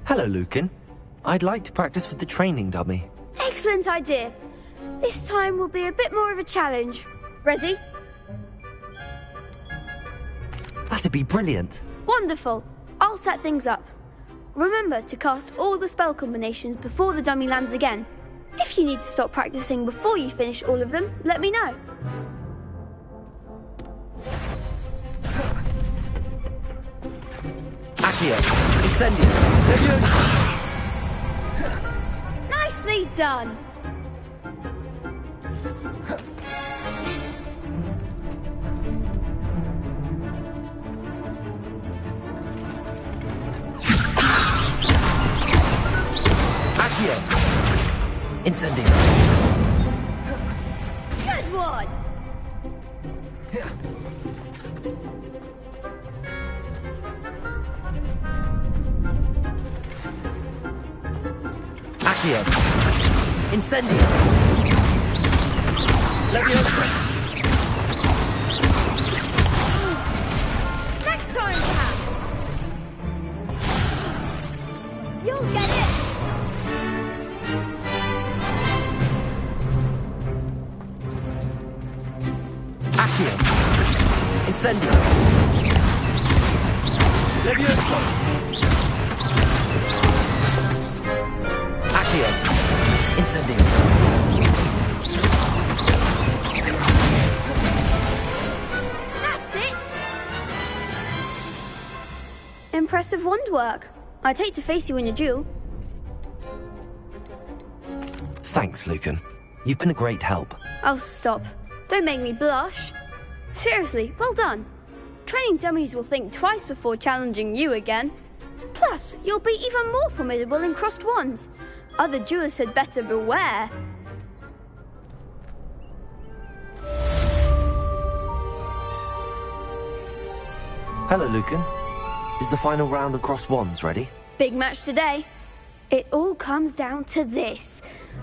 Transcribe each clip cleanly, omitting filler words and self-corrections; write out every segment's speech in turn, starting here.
Hello, Lucan. I'd like to practice with the training dummy. Excellent idea. This time will be a bit more of a challenge. Ready? That'd be brilliant. Wonderful. I'll set things up. Remember to cast all the spell combinations before the dummy lands again. If you need to stop practicing before you finish all of them, let me know. Accio, Incendio, Leviosa. Nicely done. Accio, Incendio. Good one. Accio, Incendio. Leviosa. Next time, Pat. You'll get it. Accio, Incendio. Leviosa. Accio, Incendio. That's it. Impressive wand work. I'd hate to face you in a duel. Thanks, Lucan. You've been a great help. Oh, stop. Don't make me blush. Seriously, well done. Training dummies will think twice before challenging you again. Plus, you'll be even more formidable in crossed wands. Other duelists had better beware. Hello, Lucan. Is the final round of cross wands ready? Big match today. It all comes down to this.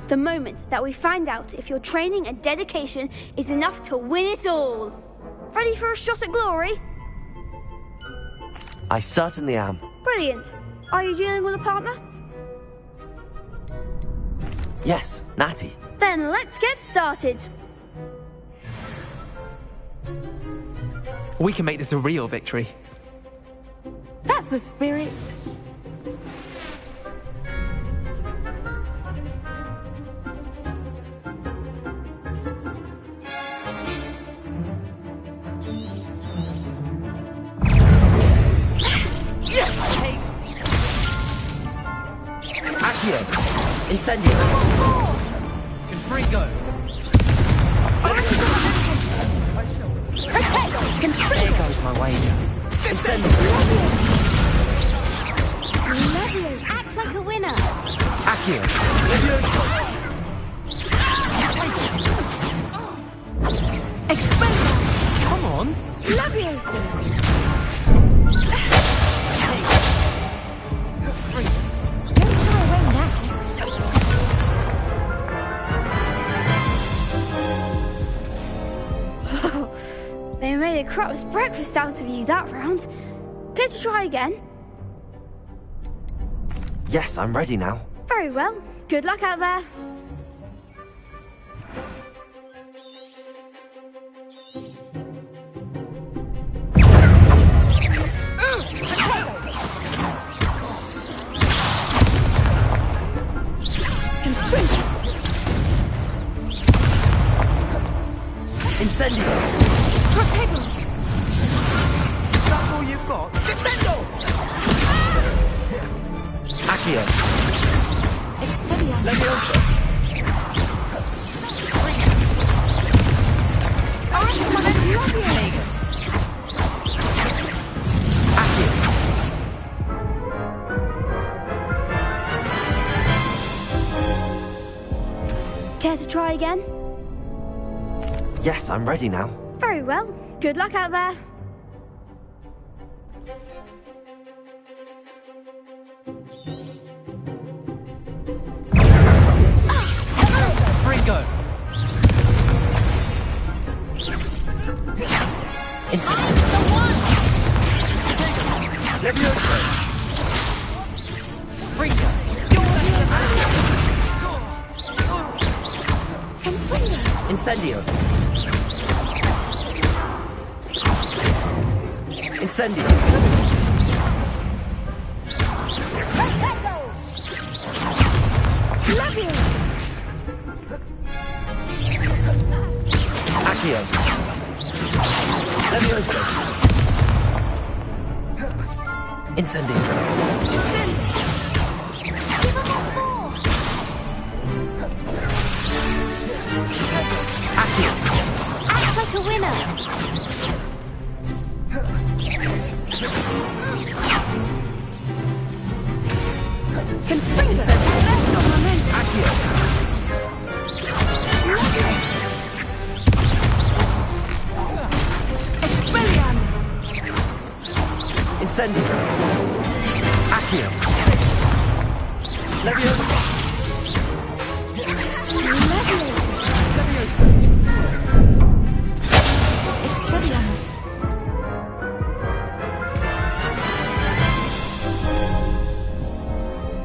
The moment that we find out if your training and dedication is enough to win it all. Ready for a shot at glory? I certainly am. Brilliant. Are you dealing with a partner? Yes, Natty. Then let's get started. We can make this a real victory. That's the spirit. Accio, Incendio. Confringo. Protect! There goes my wager. Incendio. Leviosa. Act like a winner. Accio, Leviosa. Expel. Come on. Leviosa. Don't shy away now. They made a crap's breakfast out of you that round. Care to try again? Yes, I'm ready now. Very well. Good luck out there. Incendio. Protego. That's all you've got? Defendo! Accio, Expedia. Leviosa. Accio. Care to try again? Yes, I'm ready now. Very well. Good luck out there. Fringo. Leviosa. Incendio. Incendio. Labio. Accio. Levioso. Incendio. Give him more. Accio. Act like a winner. Confringo. Arresto momento. Accio. Expelliarmus. Incendio. Accio. Levioso. Levioso. Expelliarmus.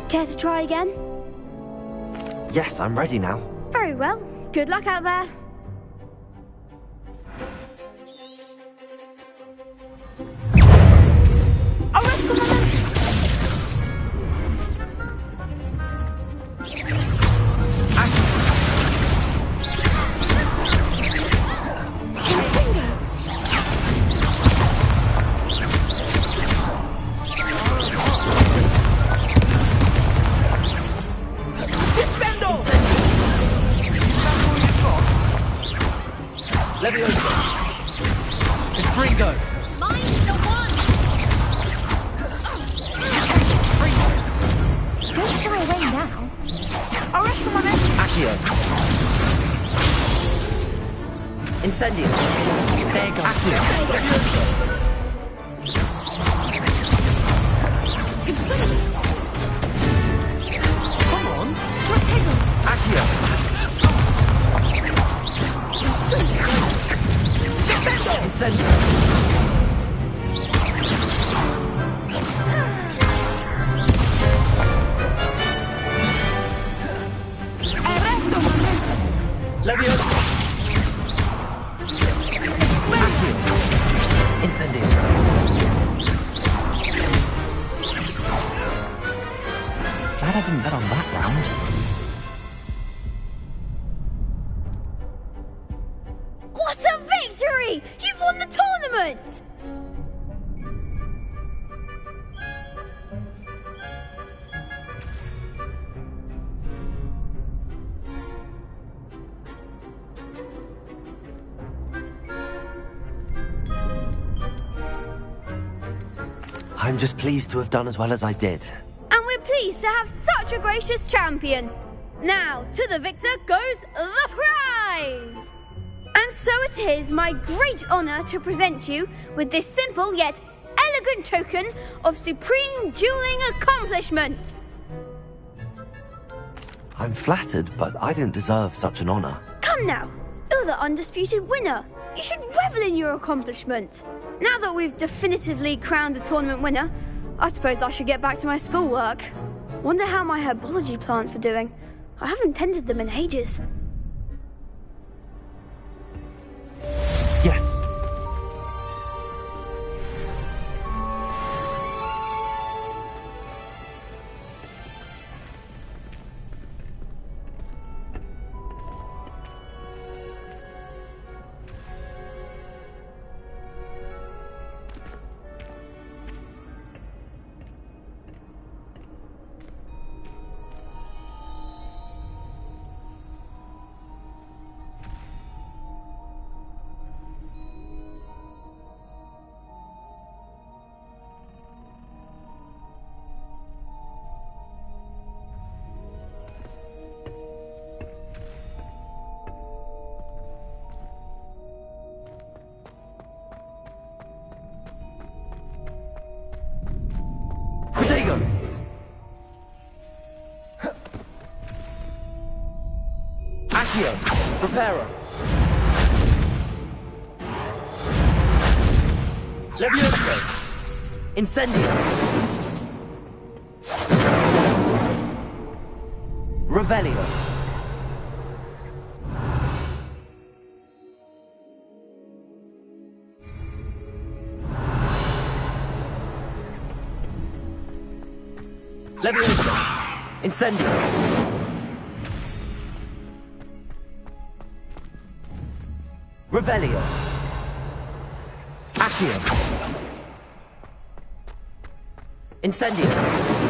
Care to try again? Yes, I'm ready now. Very well. Good luck out there. Arresto momento. Confringo. Descendo! Levioso. Confringo. Mind the one. Don't shy away now. Arresto momento. Accio. Incendio. There you go. Accio. Levioso. Come on. Protego. Accio. Incendio. Arresto momento. Levioso. Accio. Incendio. Glad I didn't bet on that round. What a victory! You've won the tournament! I'm just pleased to have done as well as I did. And we're pleased to have such a gracious champion. Now, to the victor goes the prize! And so it is my great honor to present you with this simple yet elegant token of supreme dueling accomplishment. I'm flattered, but I don't deserve such an honor. Come now, you're the undisputed winner. You should revel in your accomplishment. Now that we've definitively crowned the tournament winner, I suppose I should get back to my schoolwork. Wonder how my herbology plants are doing. I haven't tended them in ages. Yes. Protego! Accio! Preparo! Levioso! Incendio! Revelio! Leviation. Incendio. Revelio. Accio. Incendio.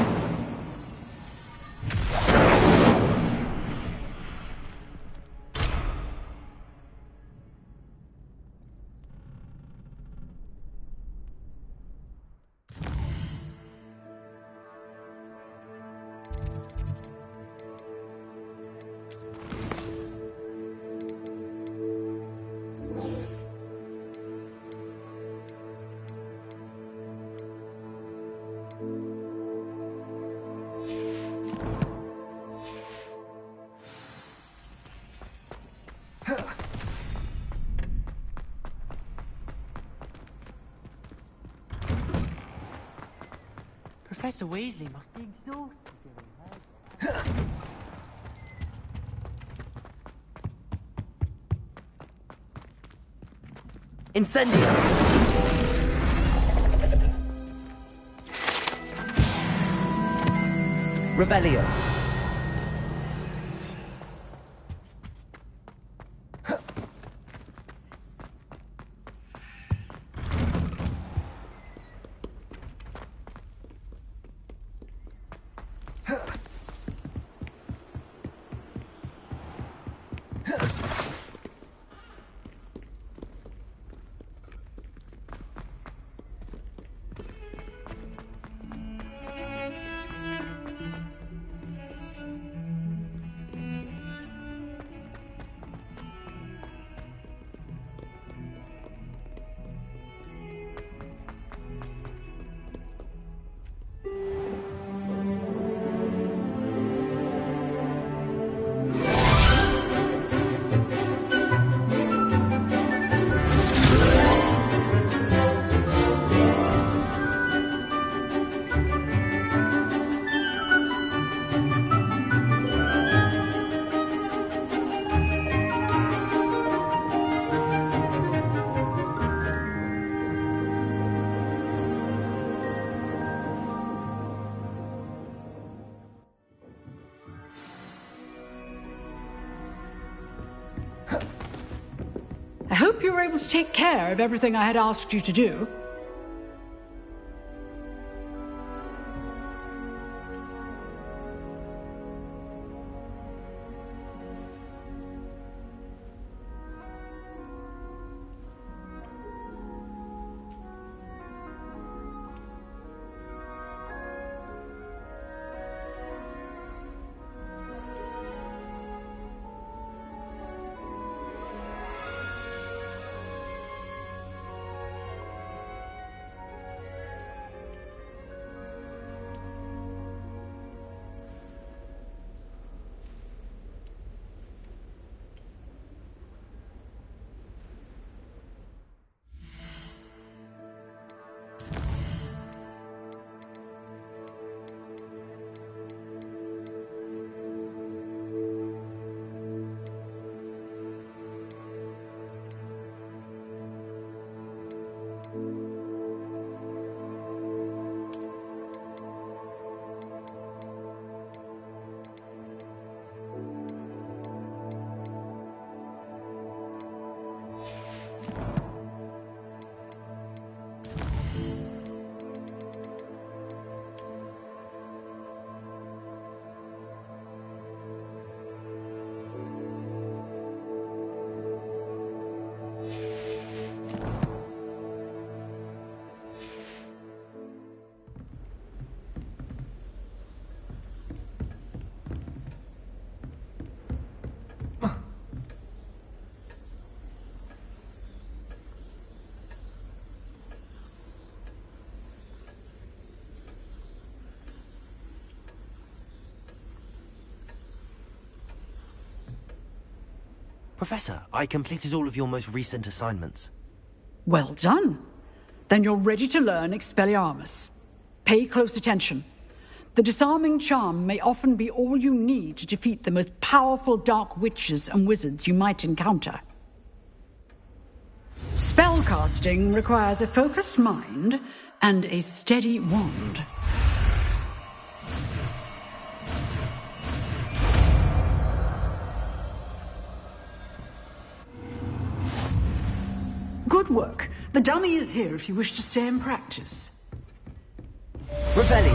Professor Weasley must be exhausted. Incendio. Revelio. I hope you were able to take care of everything I had asked you to do. Professor, I completed all of your most recent assignments. Well done. Then you're ready to learn Expelliarmus. Pay close attention. The disarming charm may often be all you need to defeat the most powerful dark witches and wizards you might encounter. Spellcasting requires a focused mind and a steady wand. Good work. The dummy is here if you wish to stay and practice. Revelio.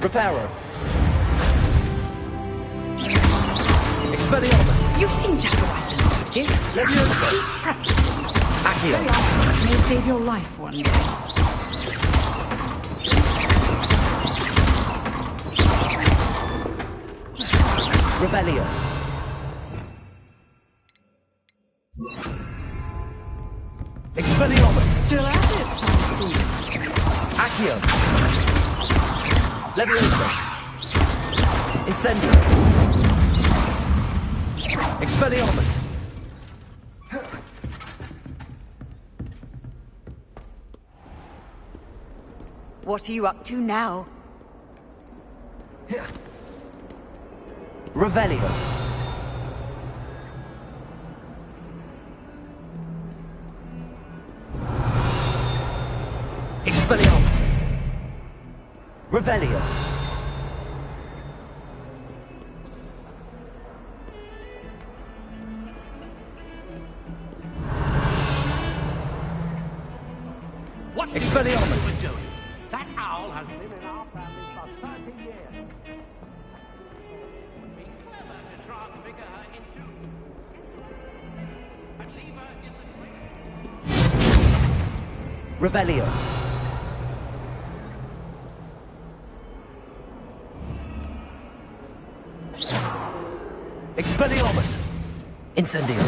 Reparo. Expelliarmus. You seem to have a weapon skill. Leviosa. Keep practicing. Accio. Expelliarmus may save your life one day. Revelio. Expelliarmus. Still at it, I see. Accio. Leviosa. Incendio. Expelliarmus. What are you up to now? Revelio. Expelliarmus. Revelio. What Expelliarmus. you doing? That owl has been in our family for 30 years. Be clever to try and figure her into. And leave her in the Revelio. Expelliarmus. Incendio.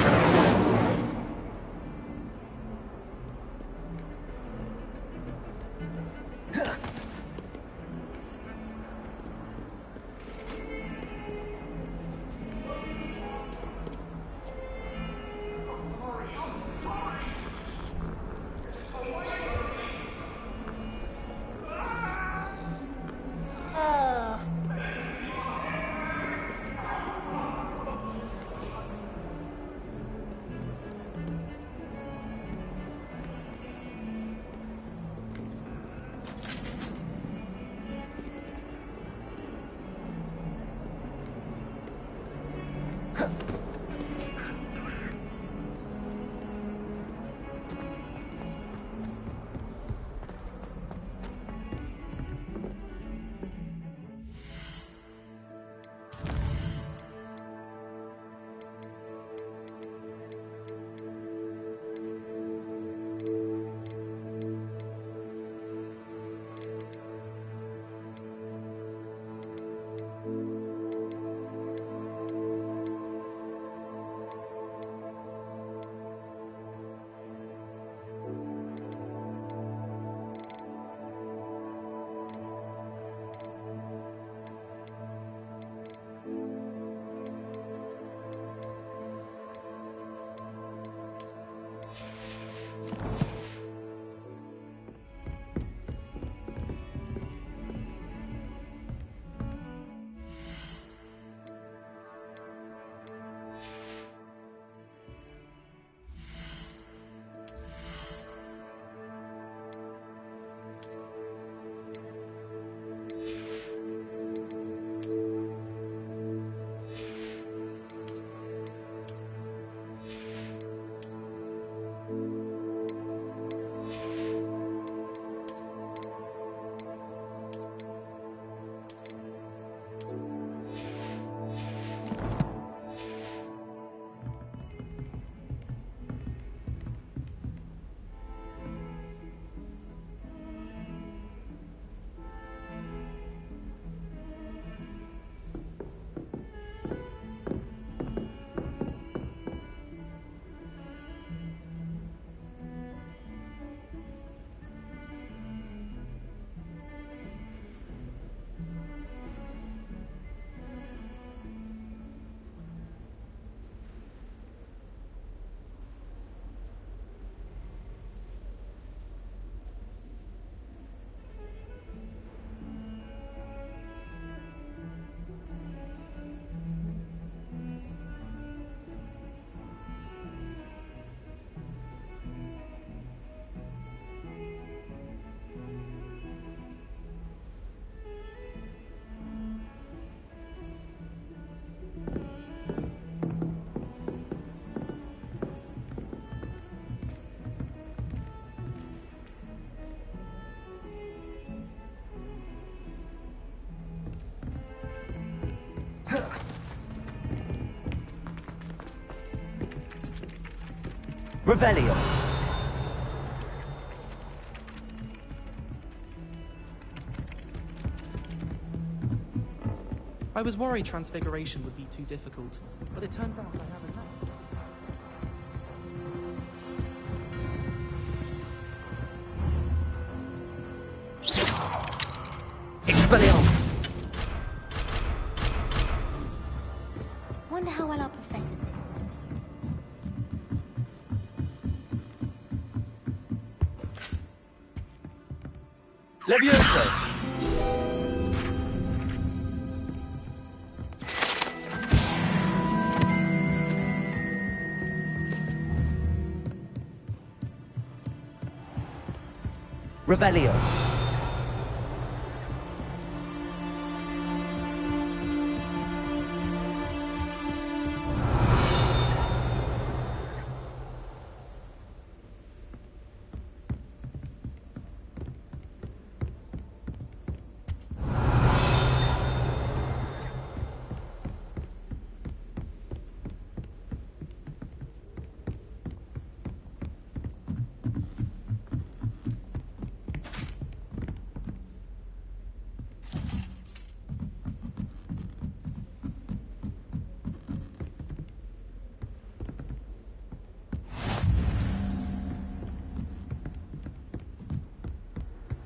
Revelio. I was worried Transfiguration would be too difficult, but it turns out I have enough. Expelliarmus. Wonder how well our professors did. Levioso. Revelio.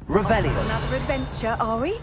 Revelio. Another adventure, are we?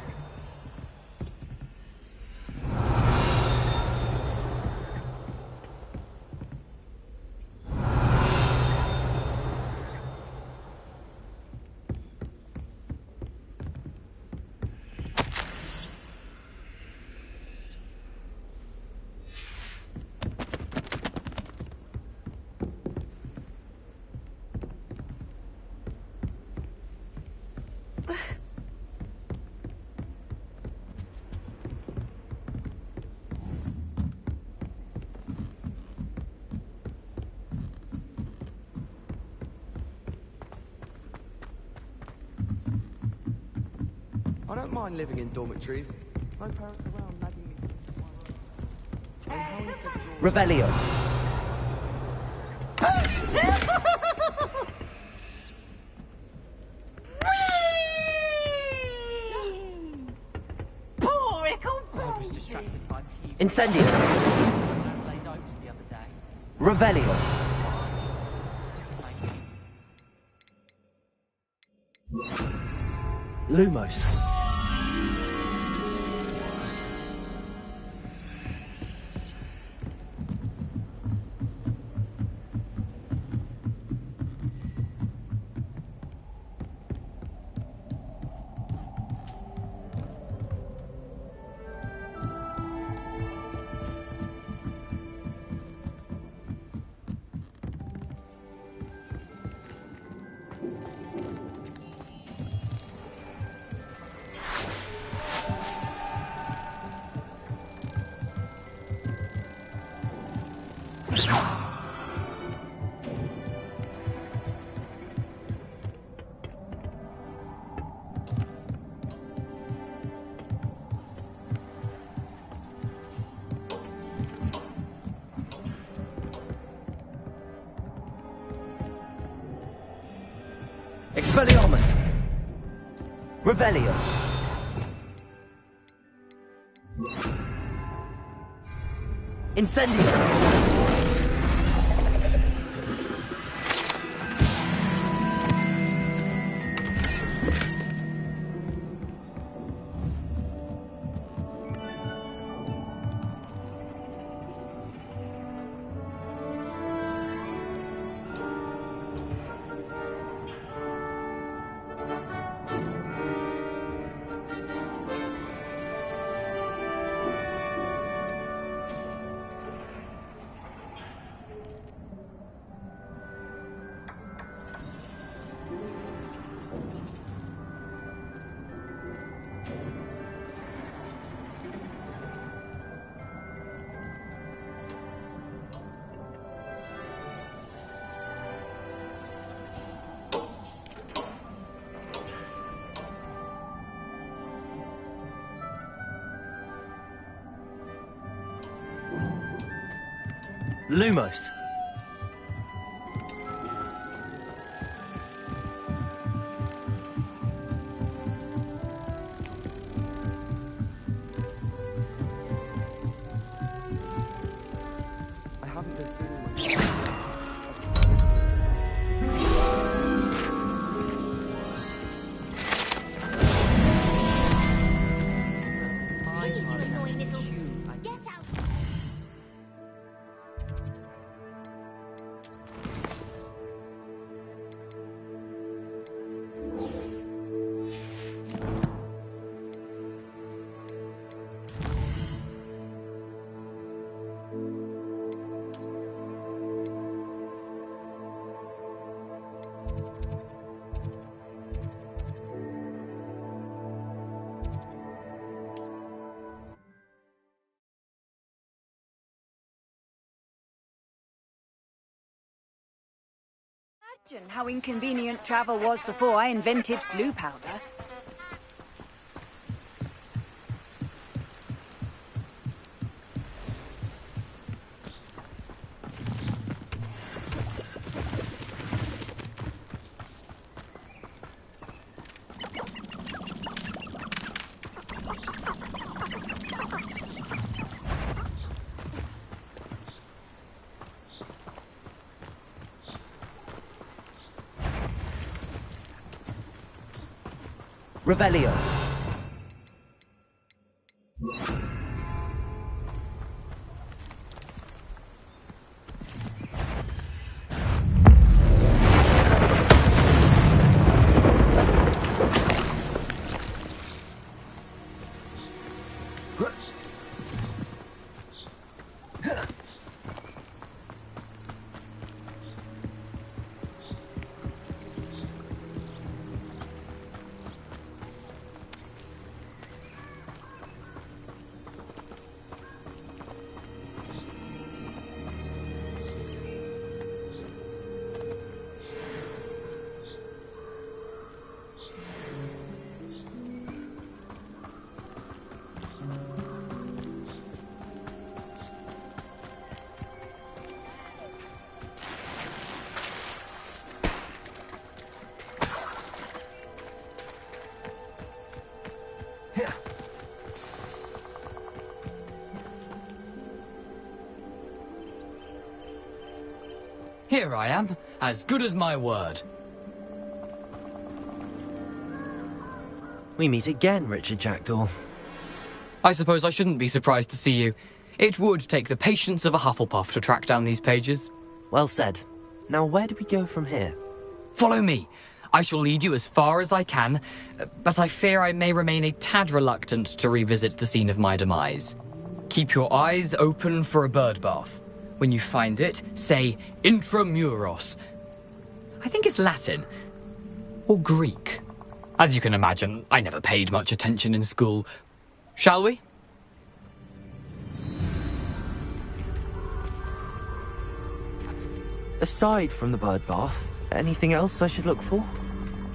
I don't mind living in dormitories. No parents around nagging me. When Harry said George... Revelio. I was distracted by P. Incendio. Laid oats the other day. Revelio. Lumos. Expelliarmus. Revelio. Incendio. Lumos. Imagine how inconvenient travel was before I invented flu powder. Revelio. Here I am, as good as my word. We meet again, Richard Jackdaw. I suppose I shouldn't be surprised to see you. It would take the patience of a Hufflepuff to track down these pages. Well said. Now where do we go from here? Follow me. I shall lead you as far as I can, but I fear I may remain a tad reluctant to revisit the scene of my demise. Keep your eyes open for a bird bath. When you find it, say intramuros. I think it's Latin. Or Greek. As you can imagine, I never paid much attention in school. Shall we? Aside from the bird bath, anything else I should look for?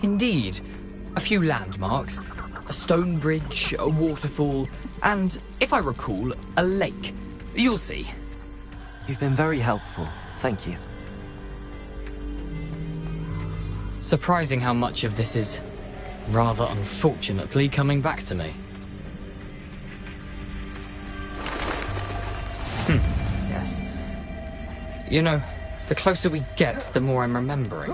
Indeed. A few landmarks. A stone bridge, a waterfall, and, if I recall, a lake. You'll see. You've been very helpful. Thank you. Surprising how much of this is, rather unfortunately, coming back to me. Yes. You know, the closer we get, the more I'm remembering.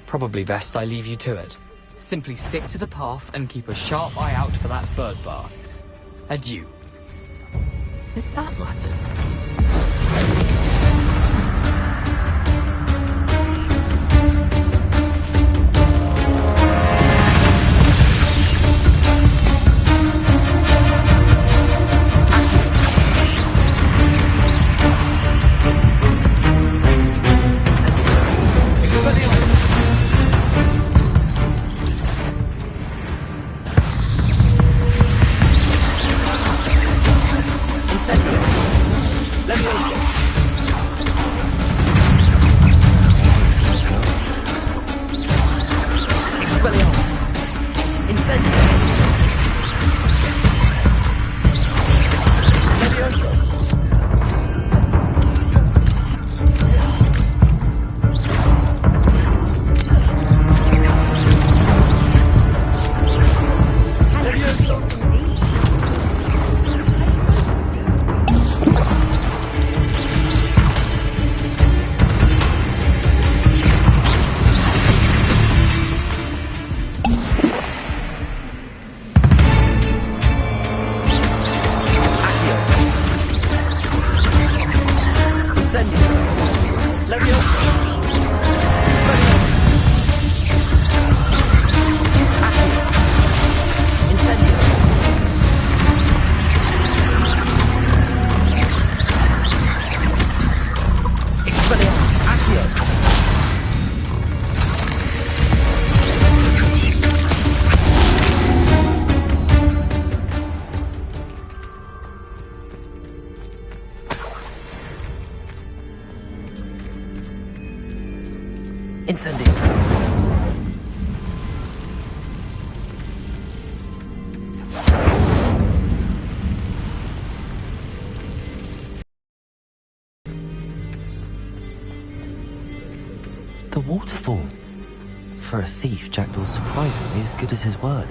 Probably best I leave you to it. Simply stick to the path and keep a sharp eye out for that bird bath. Adieu. Is that Latin? The waterfall. For a thief, Jackdaw's surprisingly as good as his word.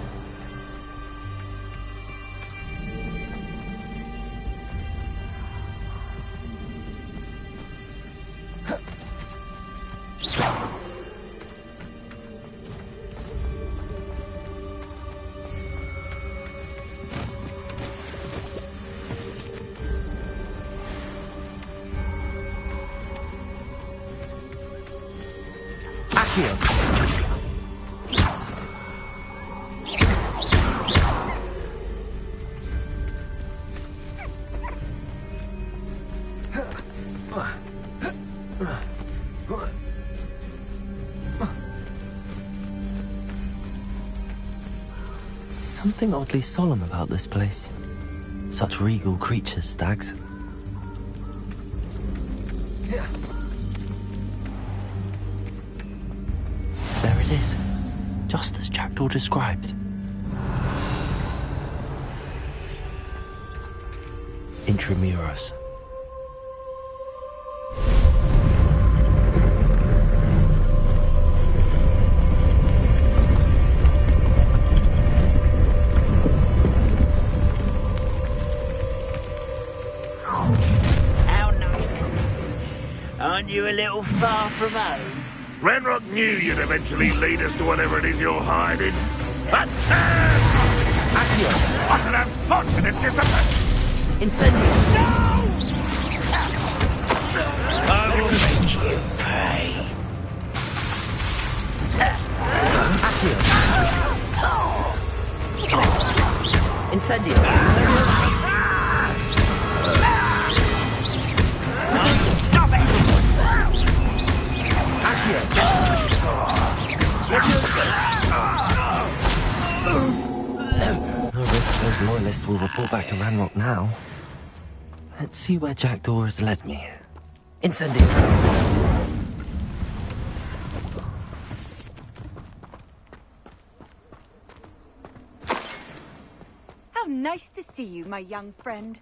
Something oddly solemn about this place. Such regal creatures, stags. There it is, just as Jackdaw described. Intramuros. Aren't you a little far from home? Ranrock knew you'd eventually lead us to whatever it is you're hiding. But what an unfortunate disappointment! Incendio! No! I will make you pay. Incendio! No risk those loyalists will report back to Ranrock now. Let's see where Jackdaw has led me. Incendio! How nice to see you, my young friend.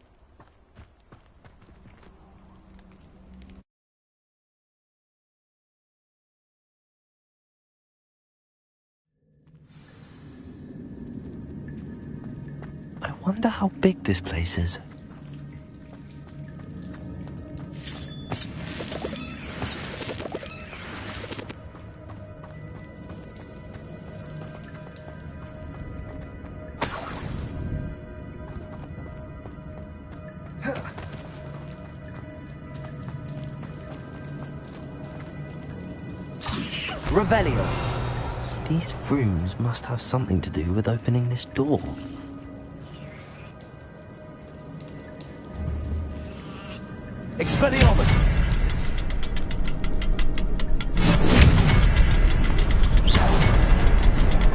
I wonder how big this place is. Revelio. These rooms must have something to do with opening this door. Expelliarmus!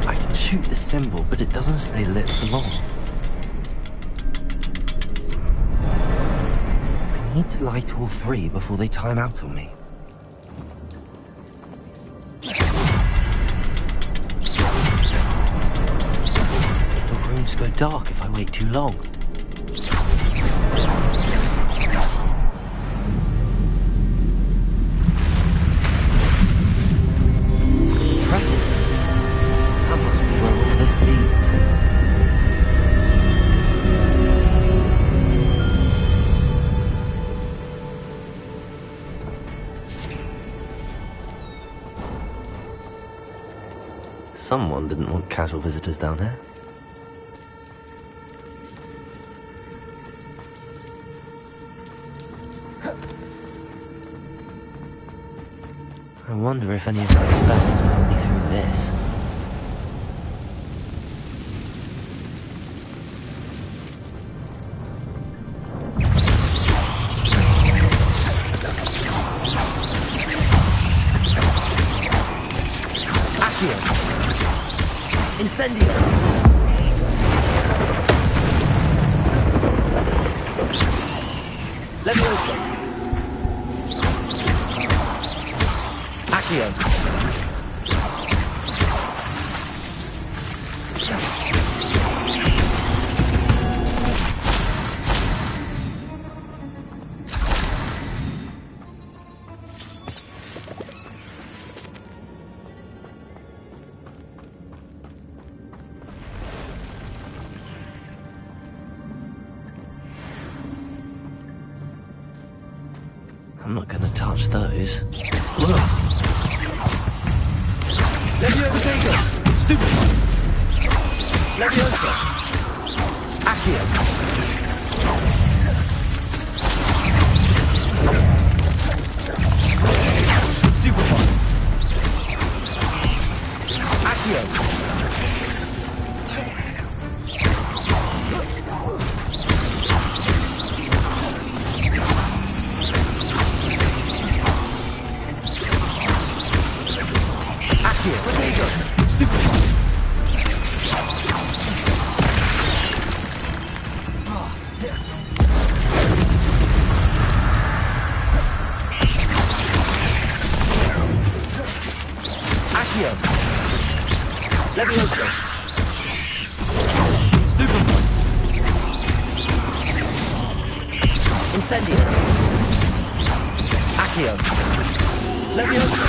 I can shoot the symbol, but it doesn't stay lit for long. I need to light all three before they time out on me. The rooms go dark if I wait too long. Someone didn't want casual visitors down here. I wonder if any of my spells will help me through this. Incendio! Leviosa! Accio! I'm not gonna touch those. Leviosa! Stupid! Leviosa! Accio! Stupid! Accio! Leviosa! Stupid! Incendio! Accio! Leviosa!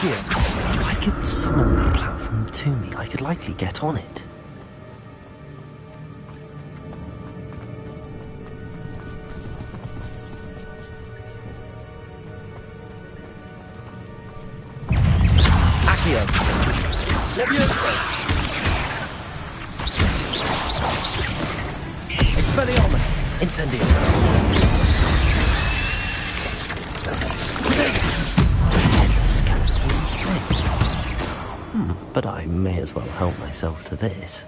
If I could summon that platform to me, I could likely get on it. Accio! Leviosa! Expelliarmus! Incendio! But I may as well help myself to this.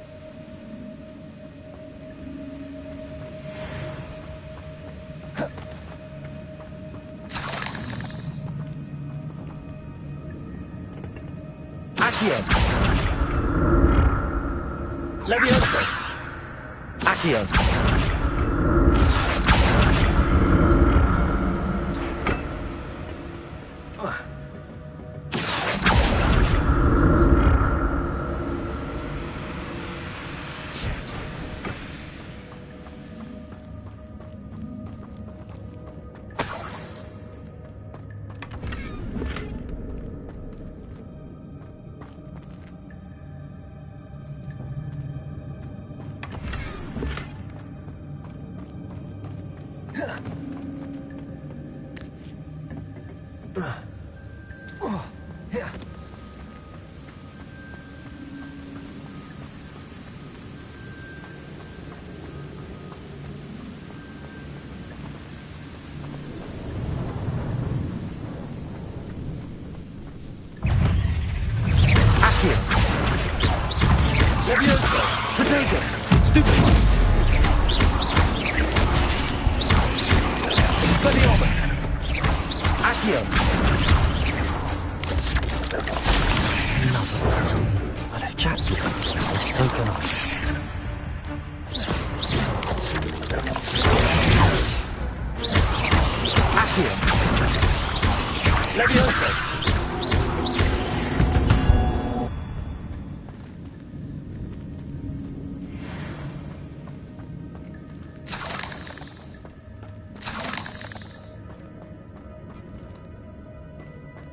Accio! Leviosa! Accio! Leviosa! Potato! Stupid! Expelliarmus! Accio! Another battle. I'd have Jack with that so good. Accio! Leviosa!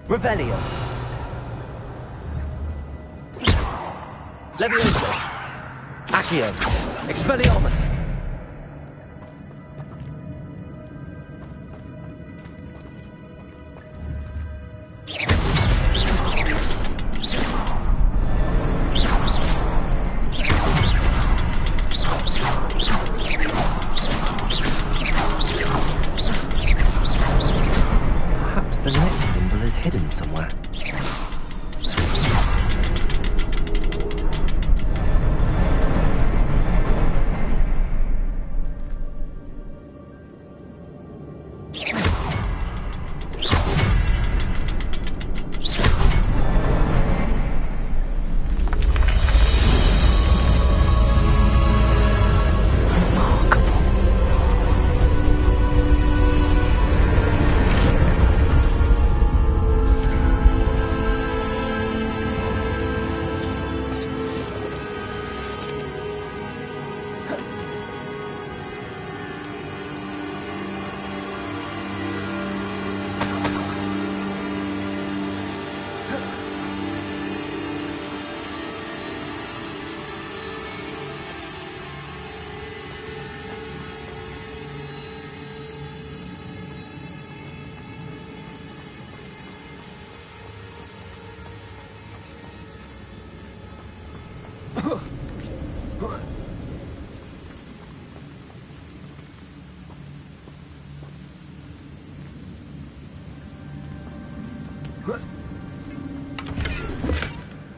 Revelio! Leviosa! Accio! Expelliarmus!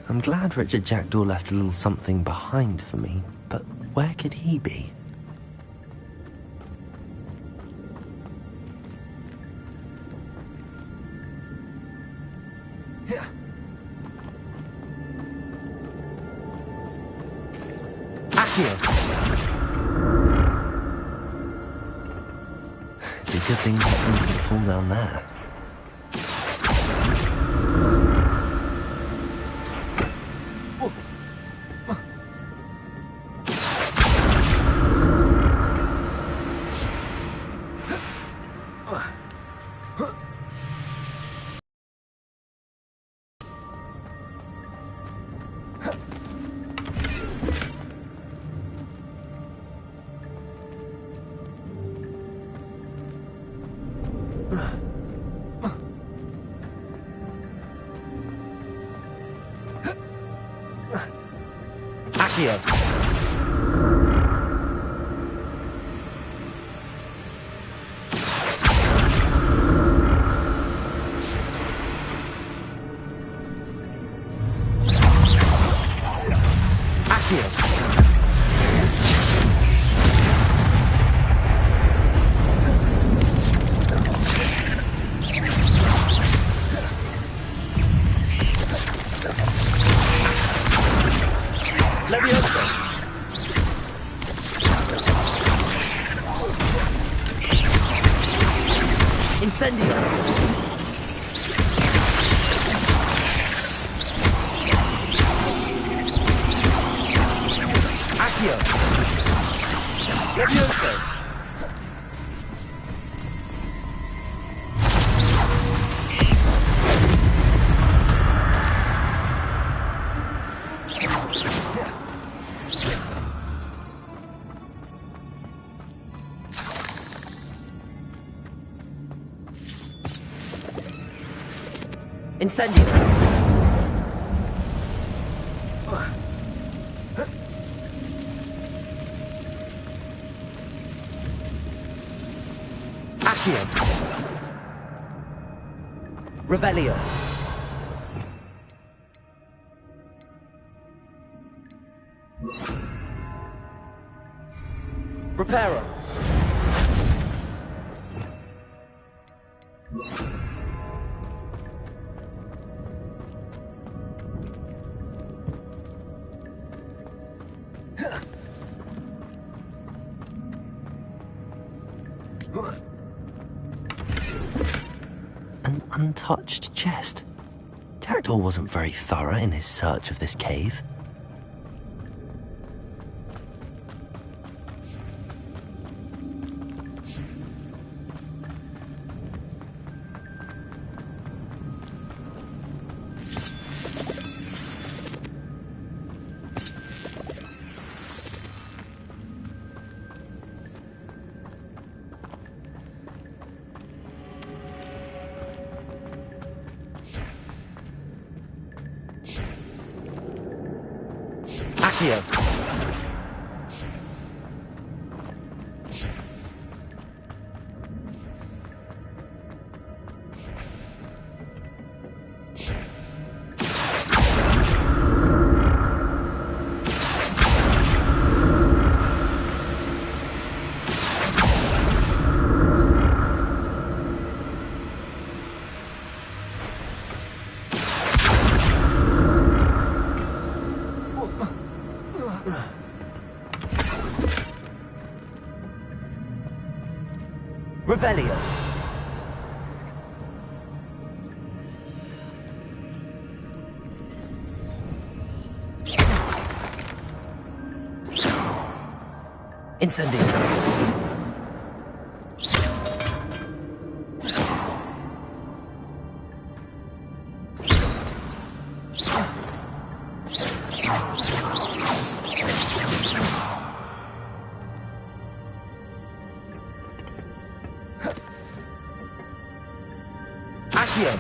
I'm glad Richard Jackdaw left a little something behind for me, but where could he be? Accio! It's a good thing he didn't fall down there. Accio. Incendio! Accio! Levioso! Incendio! Accio! Revelio! Reparo! An untouched chest. Jackdaw wasn't very thorough in his search of this cave. Accio! Revelio! Incendio! Accio!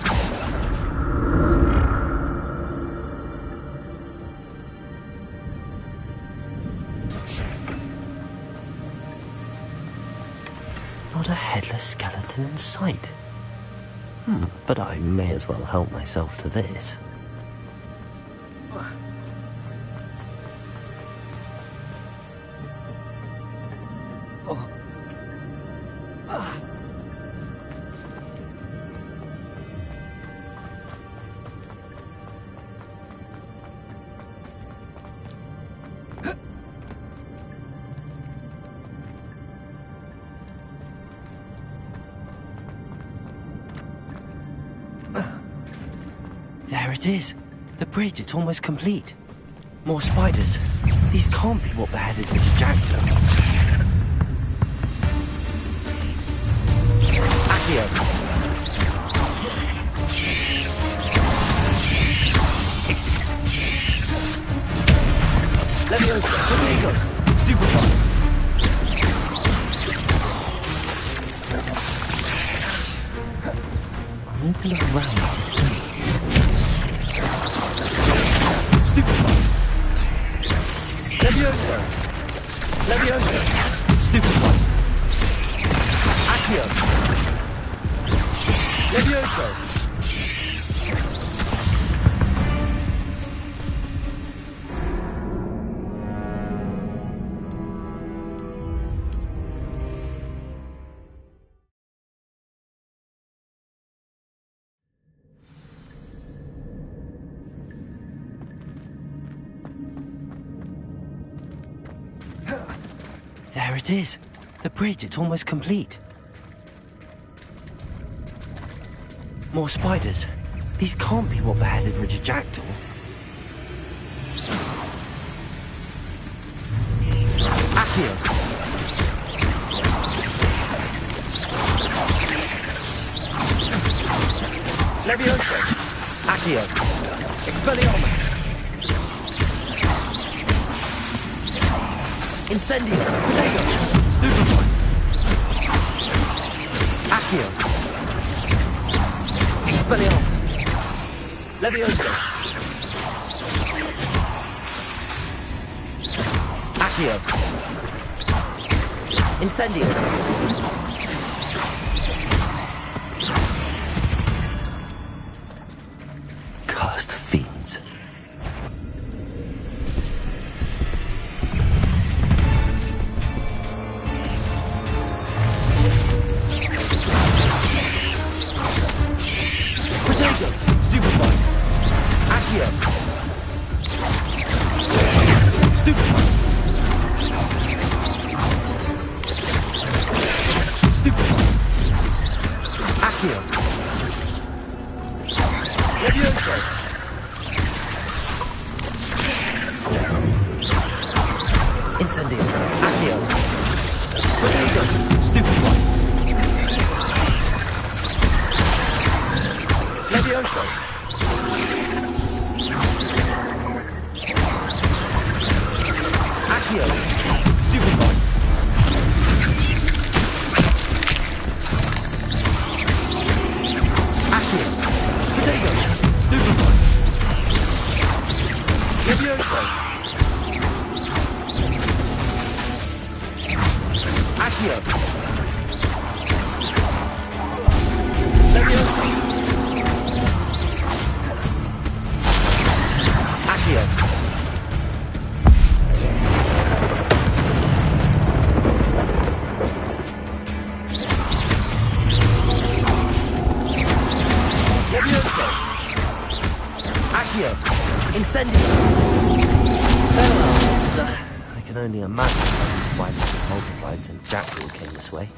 Not a headless skeleton in sight. But I may as well help myself to this. There it is. The bridge, it's almost complete. More spiders. These can't be what beheaded Richard Jackdaw. Accio. Leviosa. Potato. Stupefy. I need to look around to see. Leviosa! Leviosa! Stupid one! Accio! Leviosa! There it is. The bridge, it's almost complete. More spiders. These can't be what beheaded Richard Jackdaw. Accio. Leviosa. Accio. Expelliarmus. Incendio! Potato! Stupefy! Accio! Expelliarmus! Leviosa! Accio! Incendio! Cursed fiends. Incendio. Accio. Potato. Stupid one. Leviosa. Accio. Stupid one. Accio. Potato. Stupid one. Leviosa. Accio. Leviosa. Accio. Leviosa. Accio. Incendio. I can only imagine how these spiders have multiplied since Jackdaw came this way.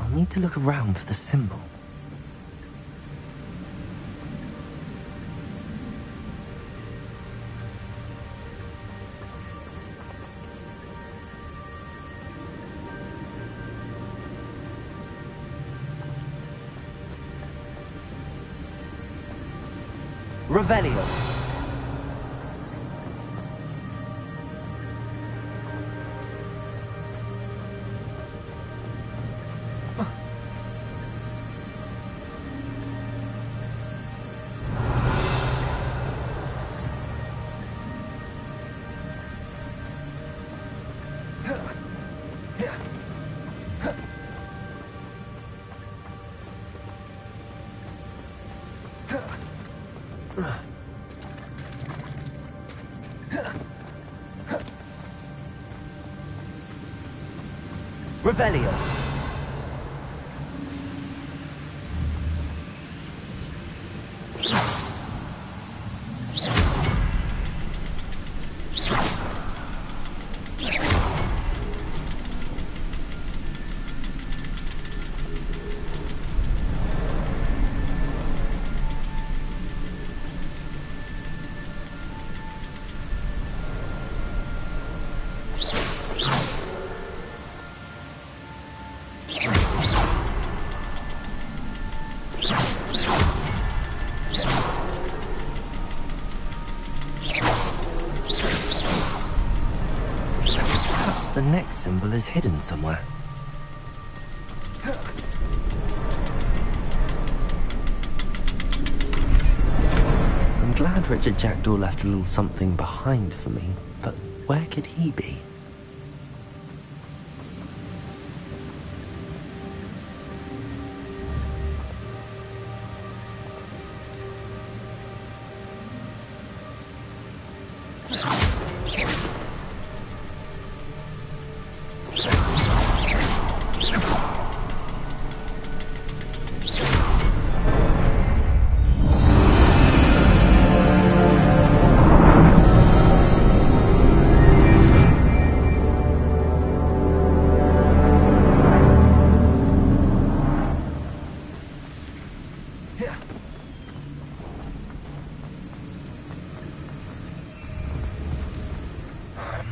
I need to look around for the symbol. Revelio. Revelio. The next symbol is hidden somewhere. I'm glad Richard Jackdaw left a little something behind for me, but where could he be?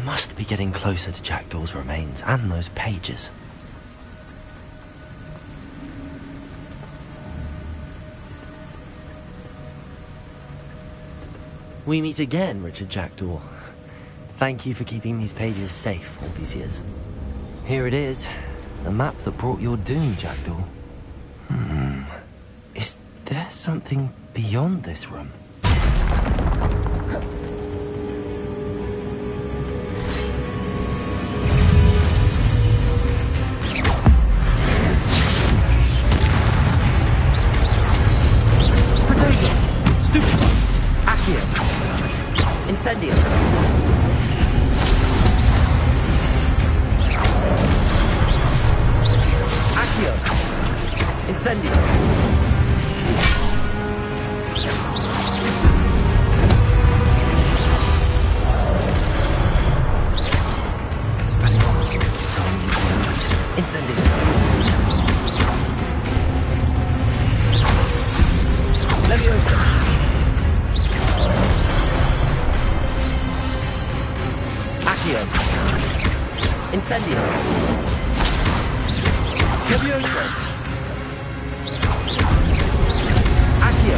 Must be getting closer to Jackdaw's remains and those pages. We meet again, Richard Jackdaw. Thank you for keeping these pages safe all these years. Here it is, the map that brought your doom, Jackdaw. Is there something beyond this room? Incendio. Accio. Incendio. Spelling Incendio. Leviosa. Accio. Incendio. Leviosa. Accio.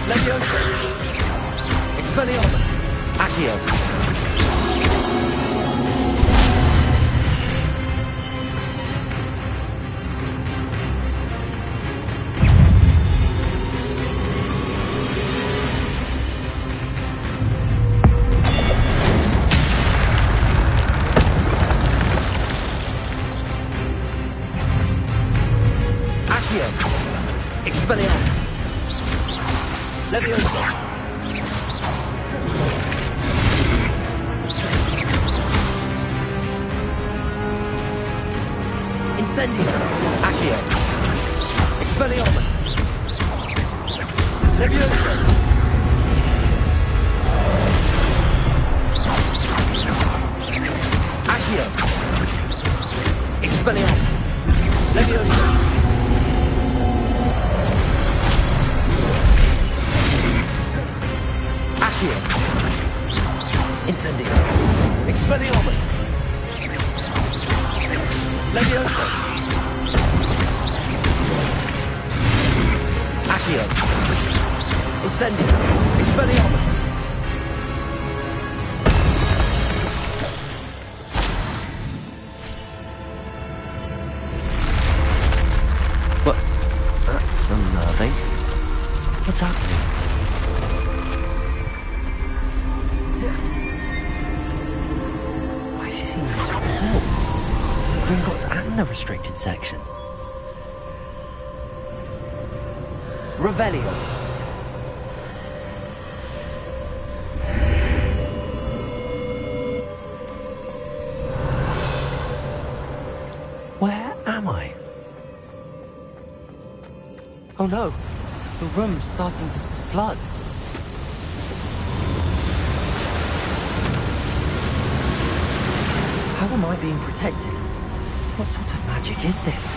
Leviosa. Expelliarmus. Accio. Expelliarmus. Leviosa. Incendio. Accio. Expelliarmus. Leviosa. Accio. Expelliarmus. Leviosa. Accio. Incendio. Expelliarmus. Leviosa. Accio. Incendio. Expelliarmus. What? That's unnerving. What's happening? I've seen this before. Gringotts and the restricted section. Revelio. Oh no, the room's starting to flood. How am I being protected? What sort of magic is this?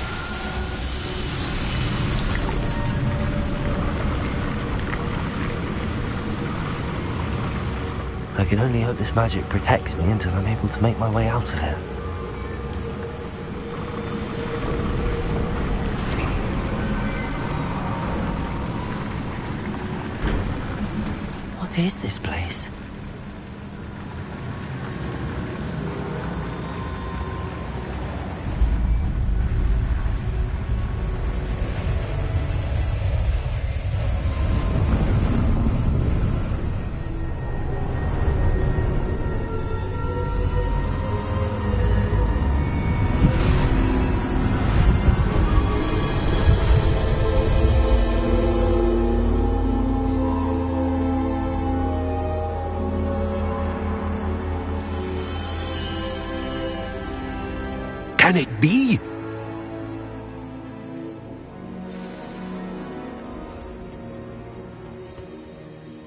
I can only hope this magic protects me until I'm able to make my way out of here. What is this place? Can it be?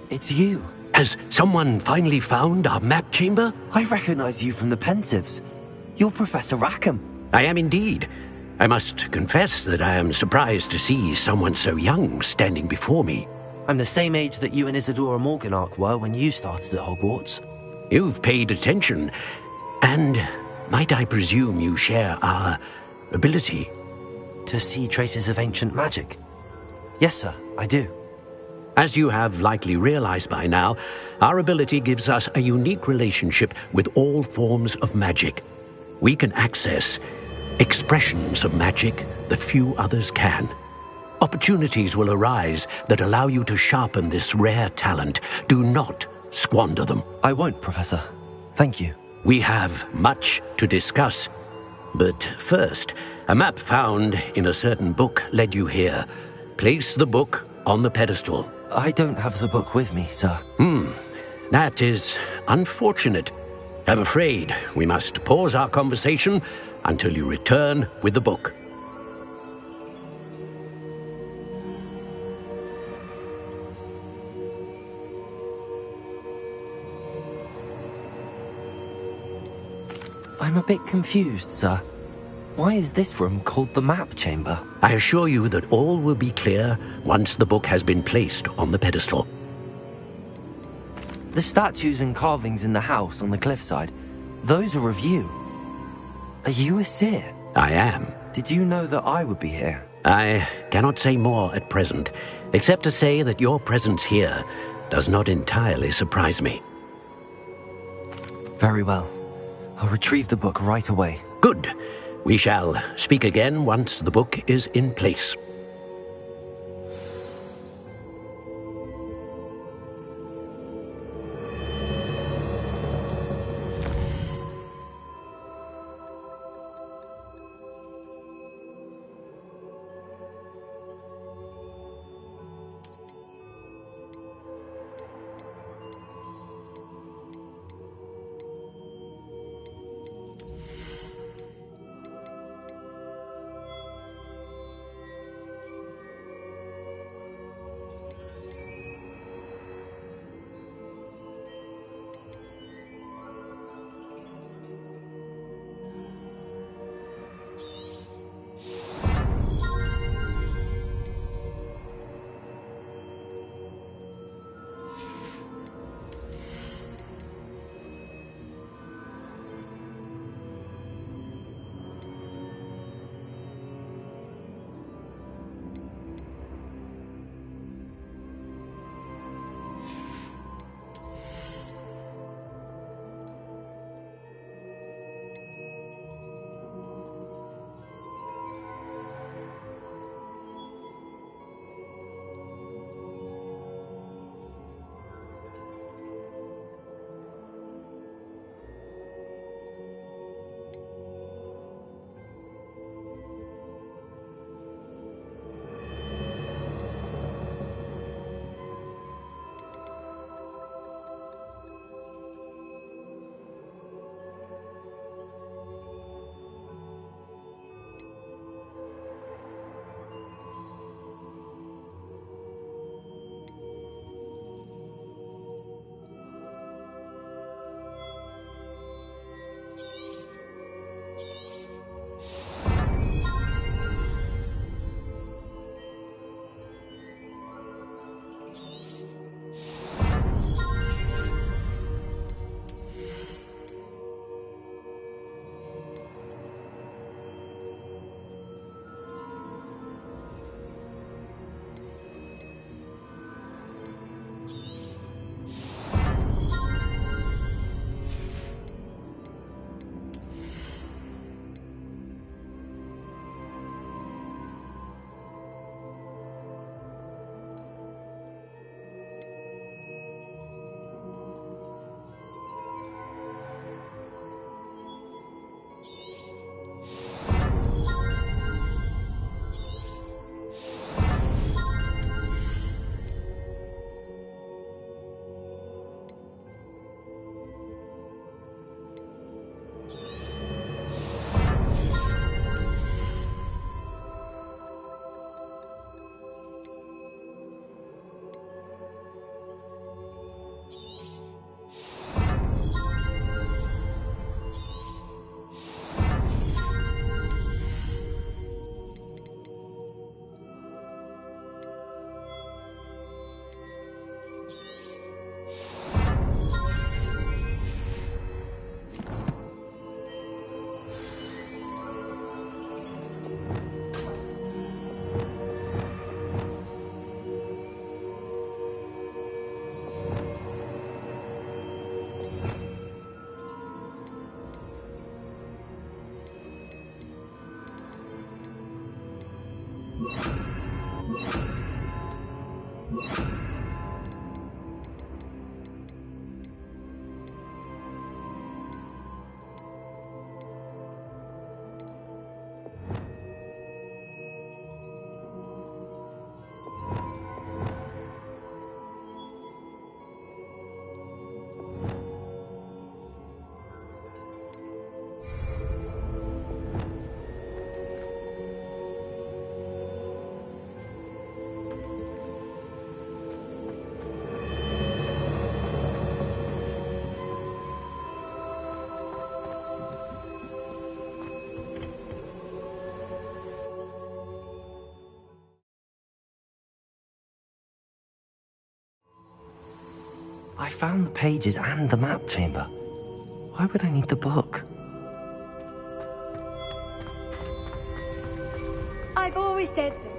It's you. Has someone finally found our map chamber? I recognize you from the Pensives. You're Professor Rackham. I am indeed. I must confess that I am surprised to see someone so young standing before me. I'm the same age that you and Isadora Morganach were when you started at Hogwarts. You've paid attention, and might I presume you share our ability? To see traces of ancient magic? Yes, sir, I do. As you have likely realized by now, our ability gives us a unique relationship with all forms of magic. We can access expressions of magic that few others can. Opportunities will arise that allow you to sharpen this rare talent. Do not squander them. I won't, Professor. Thank you. We have much to discuss. But first, a map found in a certain book led you here. Place the book on the pedestal. I don't have the book with me, sir. That is unfortunate. I'm afraid we must pause our conversation until you return with the book. I'm a bit confused, sir. Why is this room called the map chamber? I assure you that all will be clear once the book has been placed on the pedestal. The statues and carvings in the house on the cliffside, those are of you. Are you a seer? I am. Did you know that I would be here? I cannot say more at present, except to say that your presence here does not entirely surprise me. Very well. I'll retrieve the book right away. Good. We shall speak again once the book is in place. I found the pages and the map chamber. Why would I need the book? I've always said that.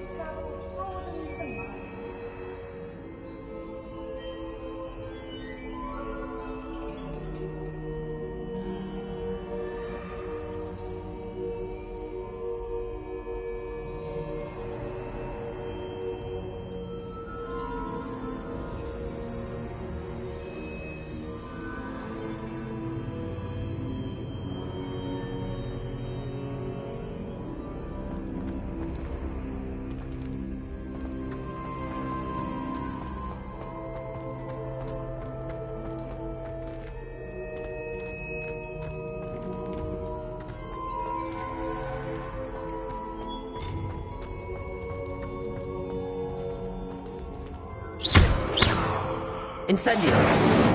Incendio!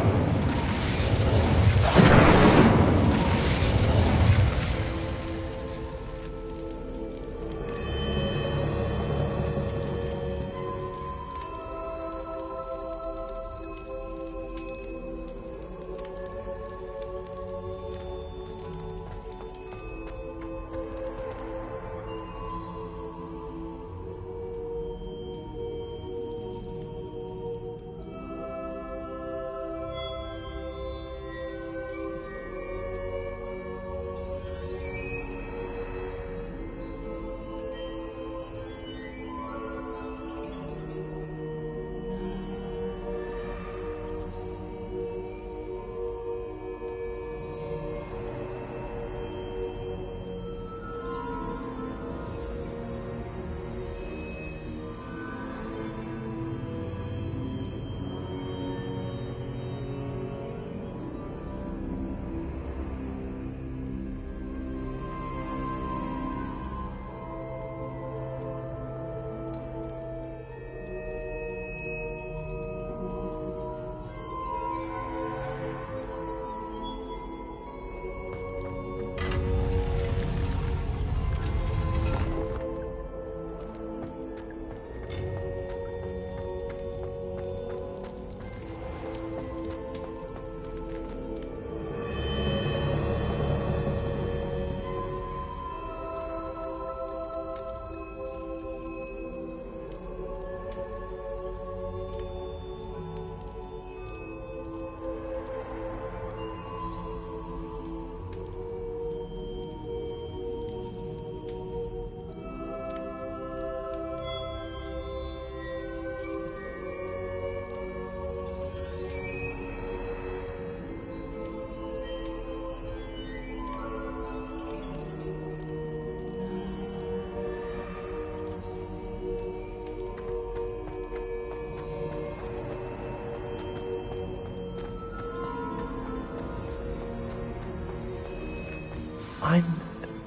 I'm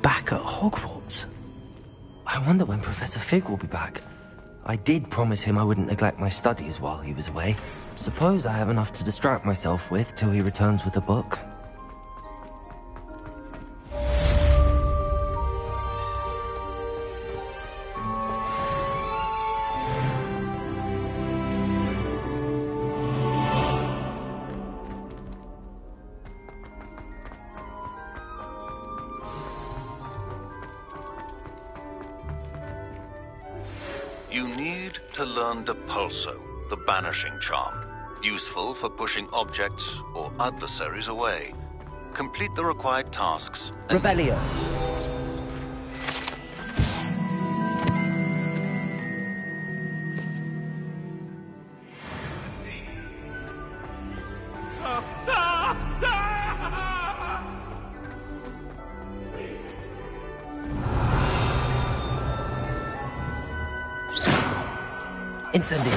back at Hogwarts. I wonder when Professor Fig will be back. I did promise him I wouldn't neglect my studies while he was away. Suppose I have enough to distract myself with till he returns with a book. You need to learn Depulso, the banishing charm, useful for pushing objects or adversaries away. Complete the required tasks. Revelio. Incendio.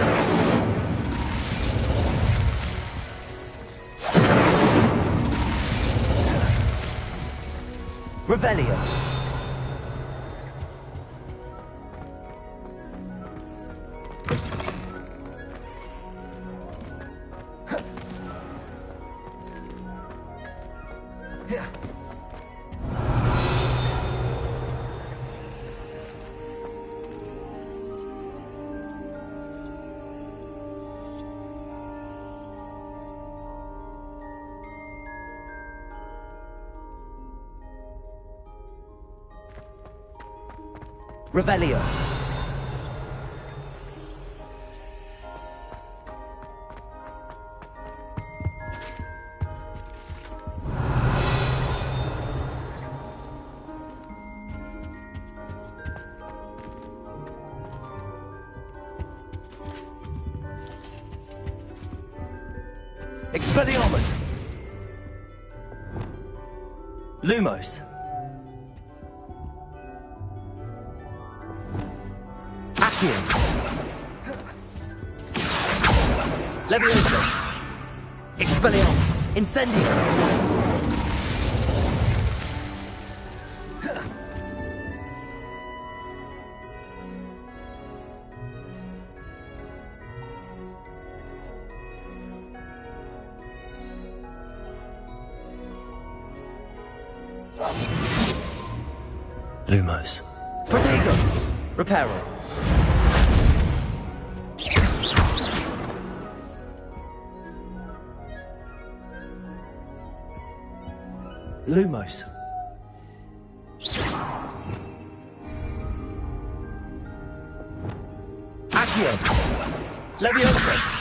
Revelio. Revelio. Expelliarmus. Lumos. Leviosa. Expelliarmus. Incendio. Lumos. Protegos. Reparo. Lumos. Accio. Leviosa.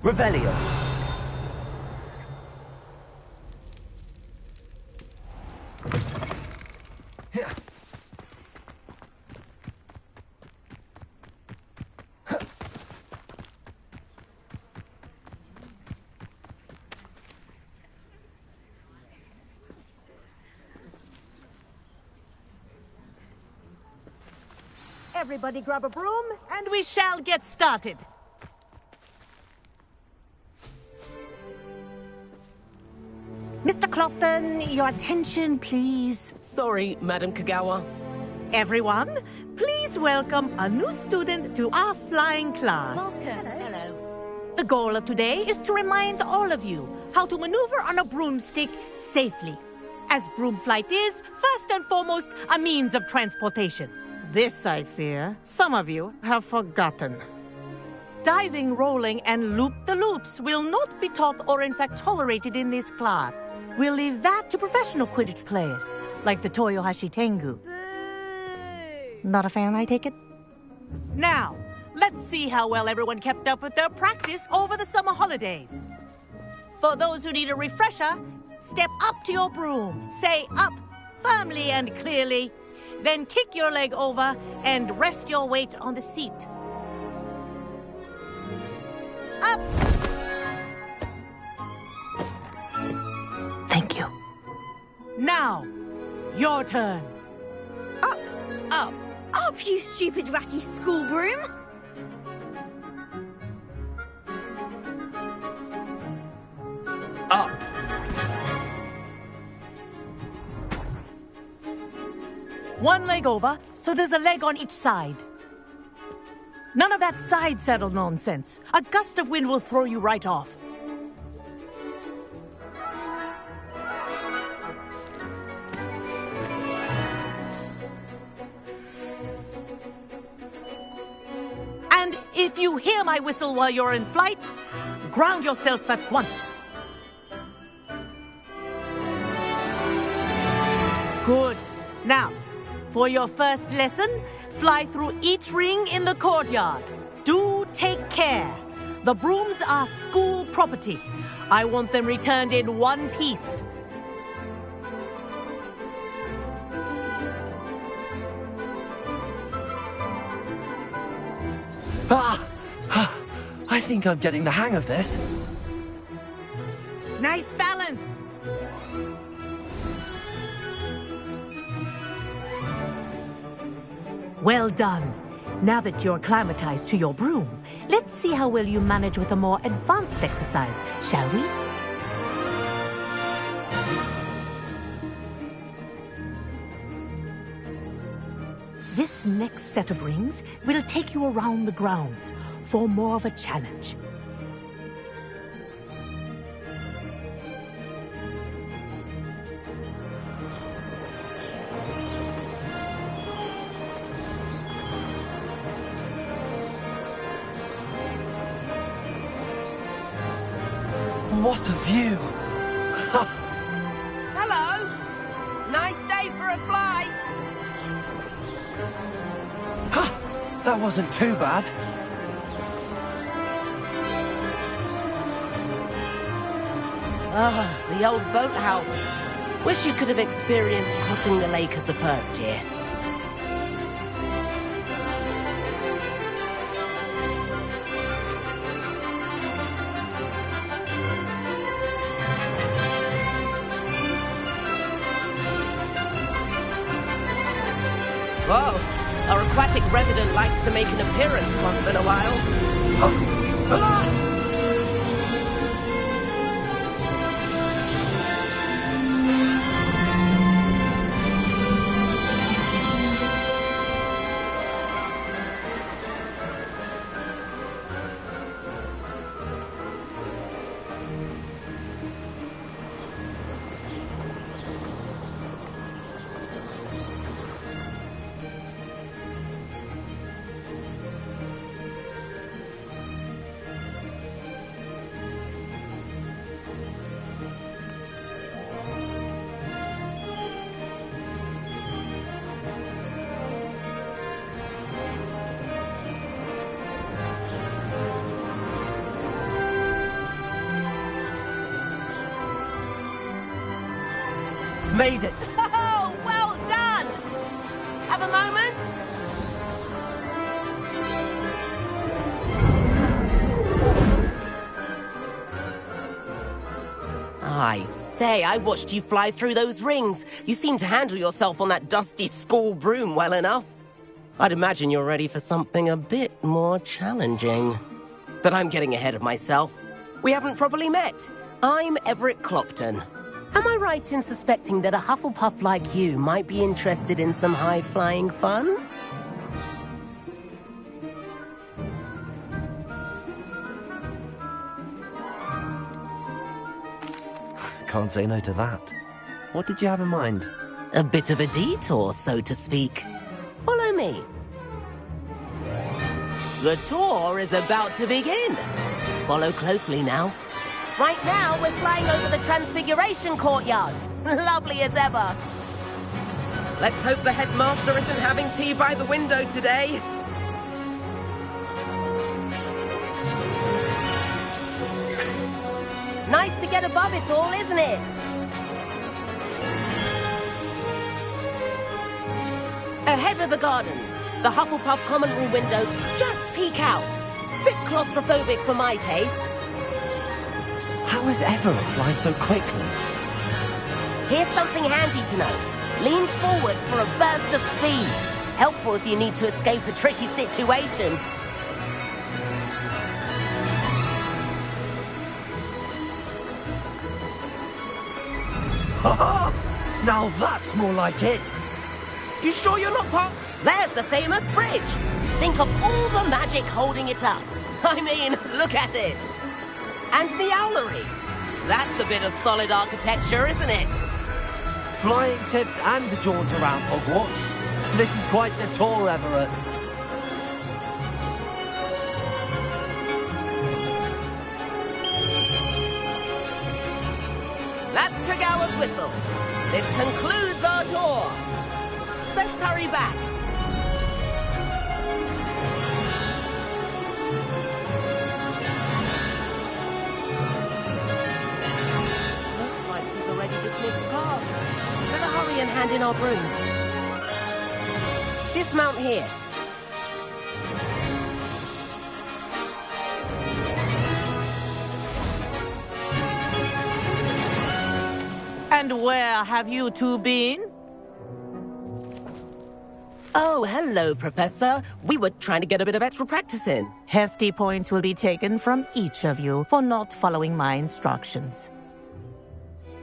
Revelio. Everybody grab a broom, and we shall get started. Mr. Clopton, your attention, please. Sorry, Madam Kagawa. Everyone, please welcome a new student to our flying class. Welcome. Hello. The goal of today is to remind all of you how to maneuver on a broomstick safely. As broom flight is, first and foremost, a means of transportation. This, I fear, some of you have forgotten. Diving, rolling, and loop-the-loops will not be taught or in fact tolerated in this class. We'll leave that to professional Quidditch players, like the Toyohashi Tengu. Not a fan, I take it? Now, let's see how well everyone kept up with their practice over the summer holidays. For those who need a refresher, step up to your broom, say up firmly and clearly, then kick your leg over and rest your weight on the seat. Up! Thank you. Now, your turn. Up! Up! Up, you stupid ratty school broom! Up! One leg over, so there's a leg on each side. None of that side saddle nonsense. A gust of wind will throw you right off. And if you hear my whistle while you're in flight, ground yourself at once. Good. Now, for your first lesson, fly through each ring in the courtyard. Do take care. The brooms are school property. I want them returned in one piece. I think I'm getting the hang of this. Nice balance. Well done. Now that you're acclimatized to your broom, let's see how well you manage with a more advanced exercise, shall we? This next set of rings will take you around the grounds for more of a challenge. What a view! Hello! Nice day for a flight! That wasn't too bad. Ah, the old boathouse. Wish you could have experienced crossing the lake as the first year. Whoa, our aquatic resident likes to make an appearance once in a while. Made it! Oh, well done! Have a moment? I say, I watched you fly through those rings. You seem to handle yourself on that dusty school broom well enough. I'd imagine you're ready for something a bit more challenging. But I'm getting ahead of myself. We haven't properly met. I'm Everett Clopton. Am I right in suspecting that a Hufflepuff like you might be interested in some high-flying fun? Can't say no to that. What did you have in mind? A bit of a detour, so to speak. Follow me. The tour is about to begin. Follow closely now. Right now, we're flying over the Transfiguration Courtyard. Lovely as ever. Let's hope the headmaster isn't having tea by the window today. Nice to get above it all, isn't it? Ahead of the gardens, the Hufflepuff common room windows just peek out. Bit claustrophobic for my taste. How is Everett flying so quickly? Here's something handy to know. Lean forward for a burst of speed. Helpful if you need to escape a tricky situation. Ha! Now that's more like it. You sure you're not part? There's the famous bridge. Think of all the magic holding it up. I mean, look at it. And the owlery. That's a bit of solid architecture, isn't it? Flying tips and a jaunt around Hogwarts. This is quite the tour, Everett. Kagawa's whistle. This concludes our tour. Best hurry back. Looks like she's already dismissed class. Better hurry and hand in our brooms. Dismount here. And where have you two been? Oh, hello, Professor. We were trying to get a bit of extra practice in. Hefty points will be taken from each of you for not following my instructions.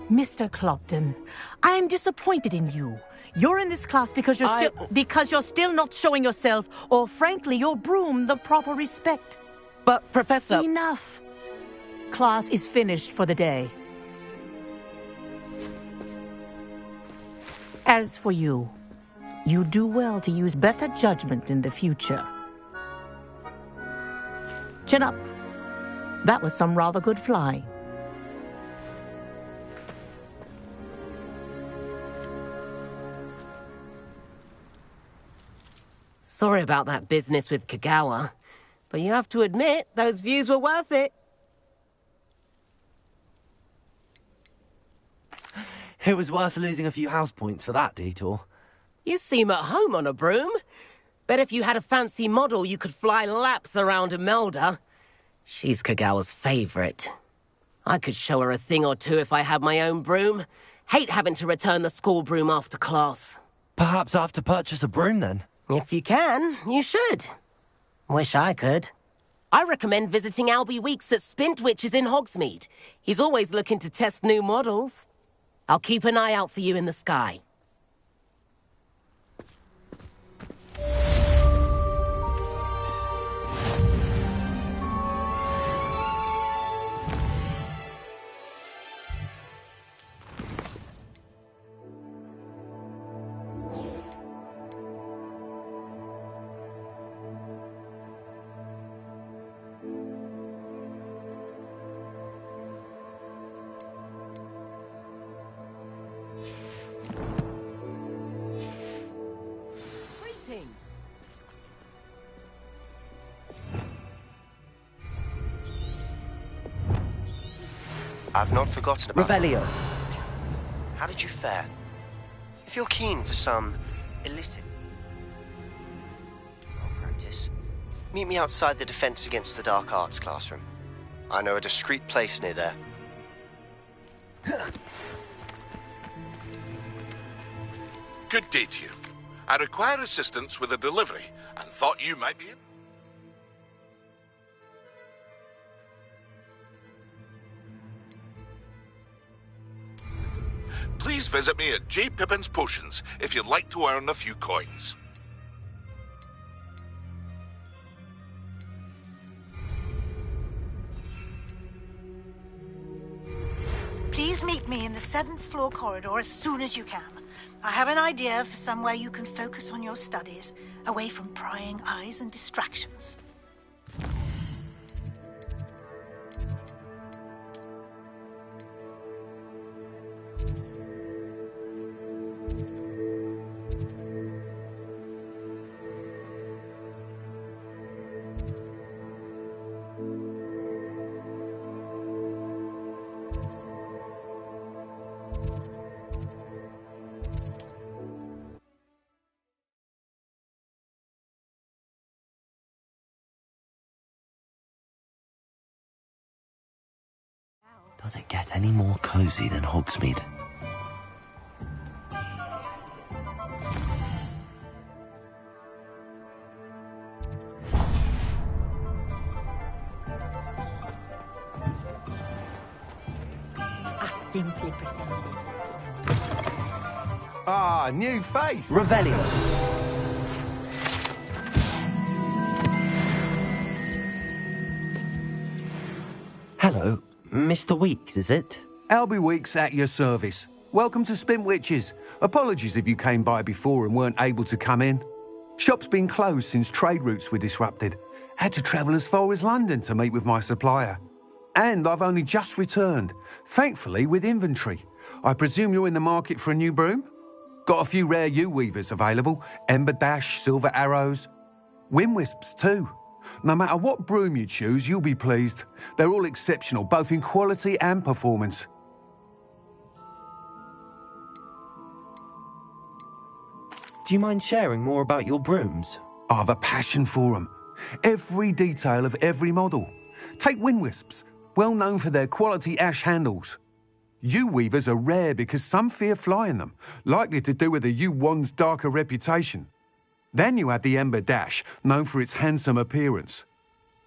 Mr. Clopton, I am disappointed in you. You're in this class because you're still not showing yourself, or frankly, your broom the proper respect. But, Professor... Enough. Class is finished for the day. As for you, you do well to use better judgment in the future. Chin up. That was some rather good flying. Sorry about that business with Kagawa, but you have to admit, those views were worth it. It was worth losing a few house points for that detour. You seem at home on a broom. Bet if you had a fancy model, you could fly laps around Imelda. She's Kagawa's favorite. I could show her a thing or two if I had my own broom. Hate having to return the school broom after class. Perhaps I have to purchase a broom then? If you can, you should. Wish I could. I recommend visiting Albie Weeks at Spintwitches in Hogsmeade. He's always looking to test new models. I'll keep an eye out for you in the sky. I've not forgotten about Revelio. How did you fare? If you're keen for some illicit practice, meet me outside the Defense Against the Dark Arts classroom. I know a discreet place near there. Good day to you. I require assistance with a delivery and thought you might be in. Please visit me at J. Pippin's Potions if you'd like to earn a few coins. Please meet me in the 7th floor corridor as soon as you can. I have an idea for somewhere you can focus on your studies, away from prying eyes and distractions. Does it get any more cozy than Hogsmeade? I simply pretend. Ah, new face. Revelio. Hello, Mr. Weeks, is it? Albie Weeks at your service. Welcome to Spintwitches. Apologies if you came by before and weren't able to come in. Shop's been closed since trade routes were disrupted. Had to travel as far as London to meet with my supplier. And I've only just returned, thankfully with inventory. I presume you're in the market for a new broom? Got a few rare U-weavers available. Ember Dash, Silver Arrows. Wind Wisps too. No matter what broom you choose, you'll be pleased. They're all exceptional, both in quality and performance. Do you mind sharing more about your brooms? I've a passion for them. Every detail of every model. Take Wind Wisps, well known for their quality ash handles. U-weavers are rare because some fear flying them, likely to do with the U-wand's darker reputation. Then you have the Ember Dash, known for its handsome appearance.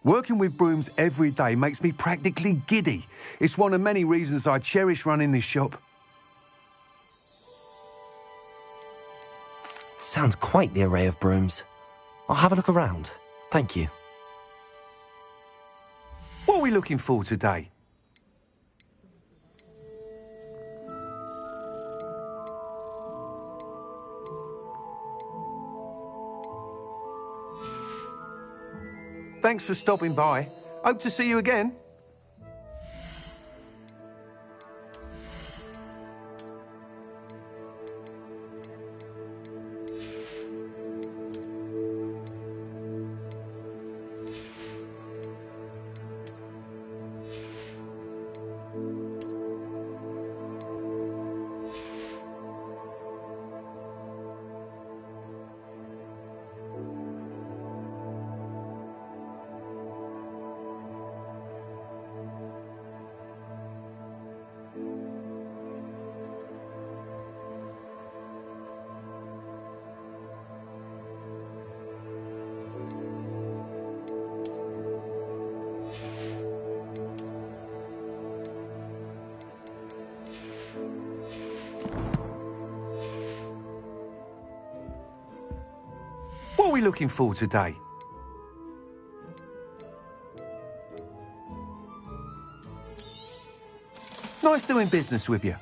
Working with brooms every day makes me practically giddy. It's one of many reasons I cherish running this shop. Sounds quite the array of brooms. I'll have a look around. Thank you. What are we looking for today? Thanks for stopping by. Hope to see you again. What are we looking for today? Nice doing business with you.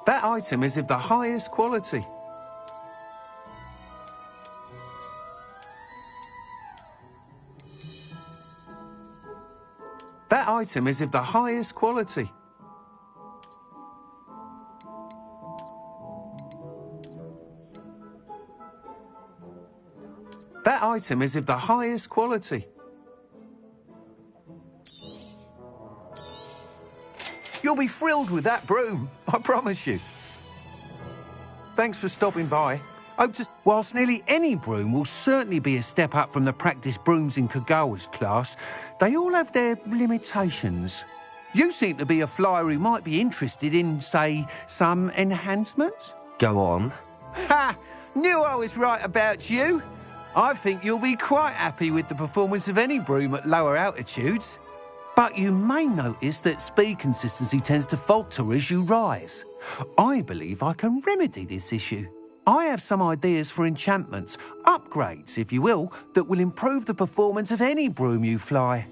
That item is of the highest quality. That item is of the highest quality. That item is of the highest quality. You'll be thrilled with that broom, I promise you. Thanks for stopping by. Whilst nearly any broom will certainly be a step up from the practice brooms in Kagawa's class, they all have their limitations. You seem to be a flyer who might be interested in, say, some enhancements? Go on. Ha! Knew I was right about you. I think you'll be quite happy with the performance of any broom at lower altitudes. But you may notice that speed consistency tends to falter as you rise. I believe I can remedy this issue. I have some ideas for enchantments, upgrades, if you will, that will improve the performance of any broom you fly.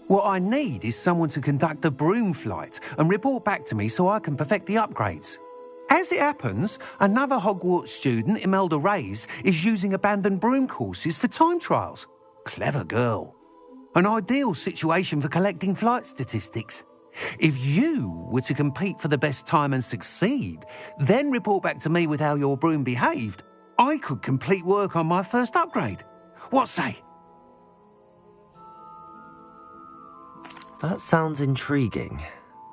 What I need is someone to conduct a broom flight and report back to me so I can perfect the upgrades. As it happens, another Hogwarts student, Imelda Reyes, is using abandoned broom courses for time trials. Clever girl. An ideal situation for collecting flight statistics. If you were to compete for the best time and succeed, then report back to me with how your broom behaved, I could complete work on my first upgrade. What say? That sounds intriguing.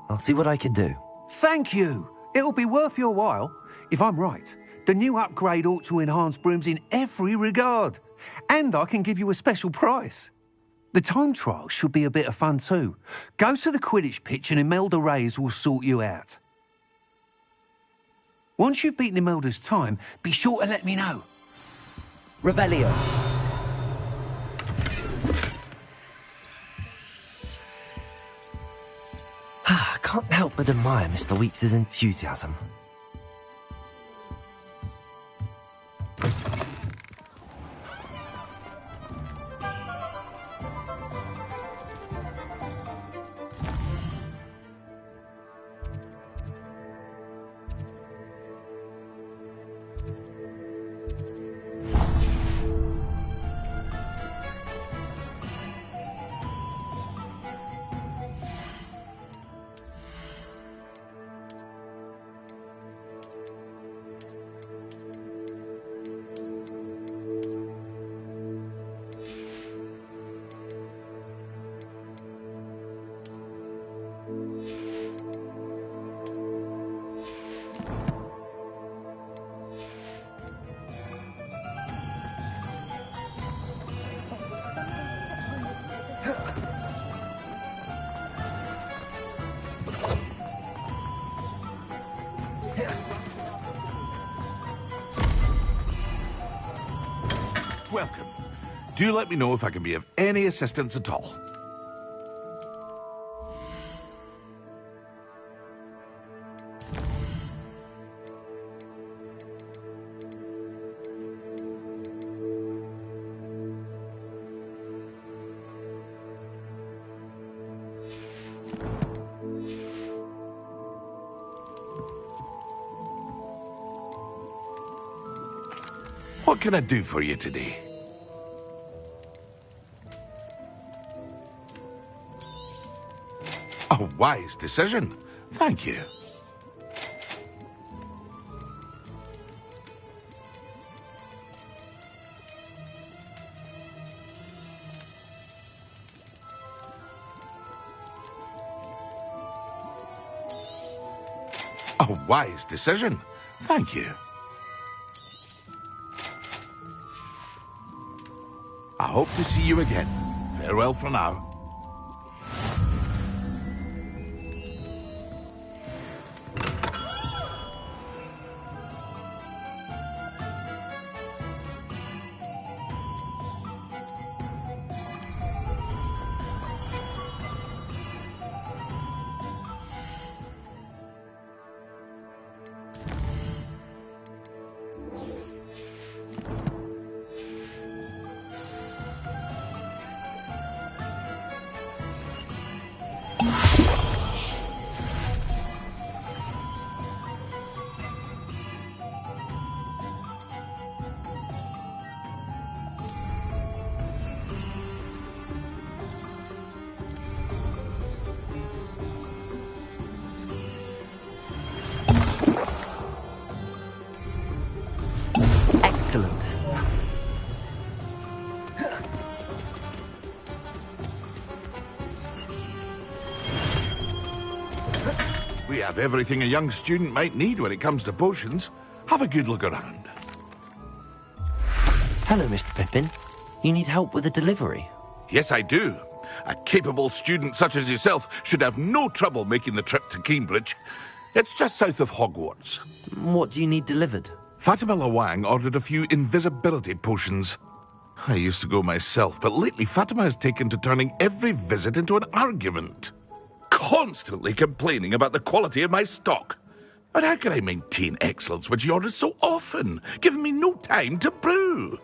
I'll see what I can do. Thank you. It'll be worth your while. If I'm right, the new upgrade ought to enhance brooms in every regard. And I can give you a special price. The time trial should be a bit of fun too. Go to the Quidditch pitch and Imelda Reyes will sort you out. Once you've beaten Imelda's time, be sure to let me know. Revelio. help but admire Mr. Weeks' enthusiasm. Welcome. Do let me know if I can be of any assistance at all. What can I do for you today? A wise decision. Thank you. A wise decision. Thank you. I hope to see you again. Farewell for now. Excellent. We have everything a young student might need when it comes to potions. Have a good look around. Hello, Mr. Pippin. You need help with a delivery? Yes, I do. A capable student such as yourself should have no trouble making the trip to Cambridge. It's just south of Hogwarts. What do you need delivered? Fatima Lawang ordered a few invisibility potions. I used to go myself, but lately Fatima has taken to turning every visit into an argument. Constantly complaining about the quality of my stock. But how can I maintain excellence when she orders so often, giving me no time to brew?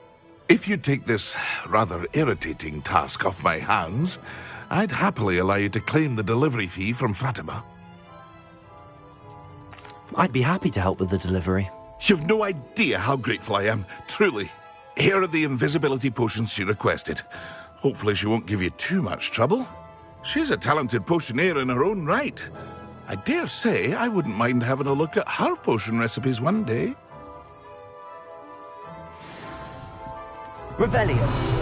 If you take this rather irritating task off my hands, I'd happily allow you to claim the delivery fee from Fatima. I'd be happy to help with the delivery. You've no idea how grateful I am, truly. Here are the invisibility potions she requested. Hopefully she won't give you too much trouble. She's a talented potioneer in her own right. I dare say I wouldn't mind having a look at her potion recipes one day. Revelio.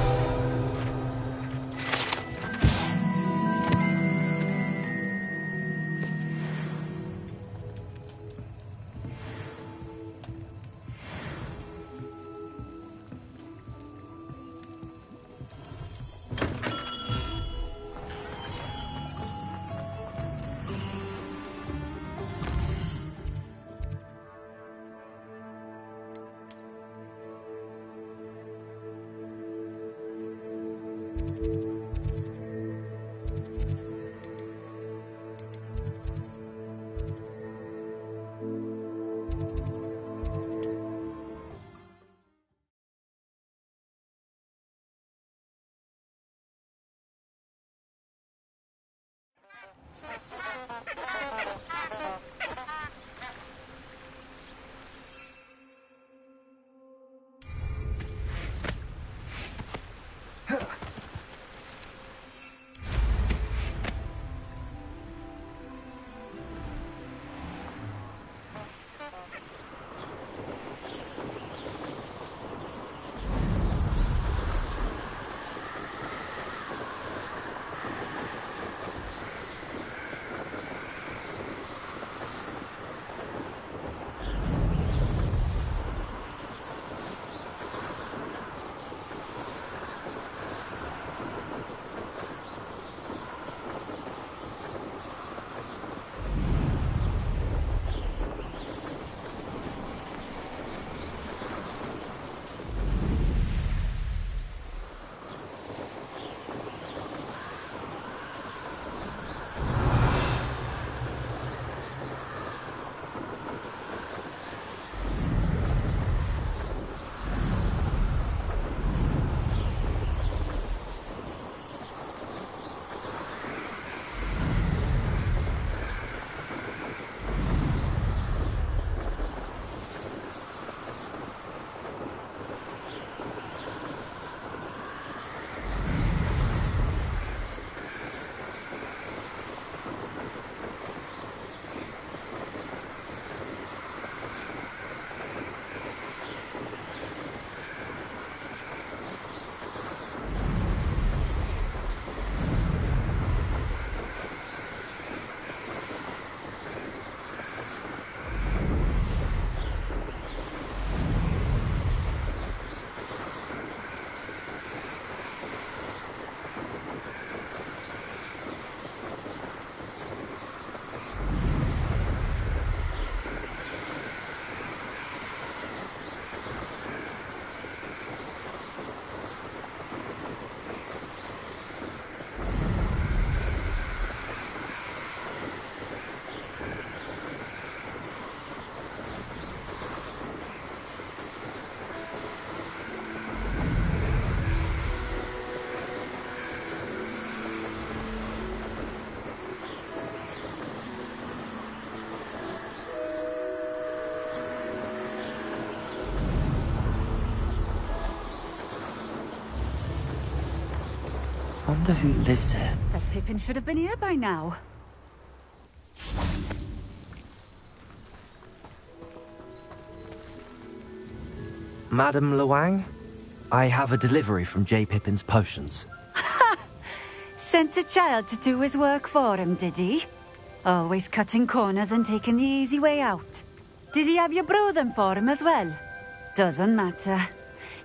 wonder who lives here. That Pippin should have been here by now. Madam Luang, I have a delivery from J. Pippin's potions. Sent a child to do his work for him, did he? Always cutting corners and taking the easy way out. Did he have you brew them for him as well? Doesn't matter.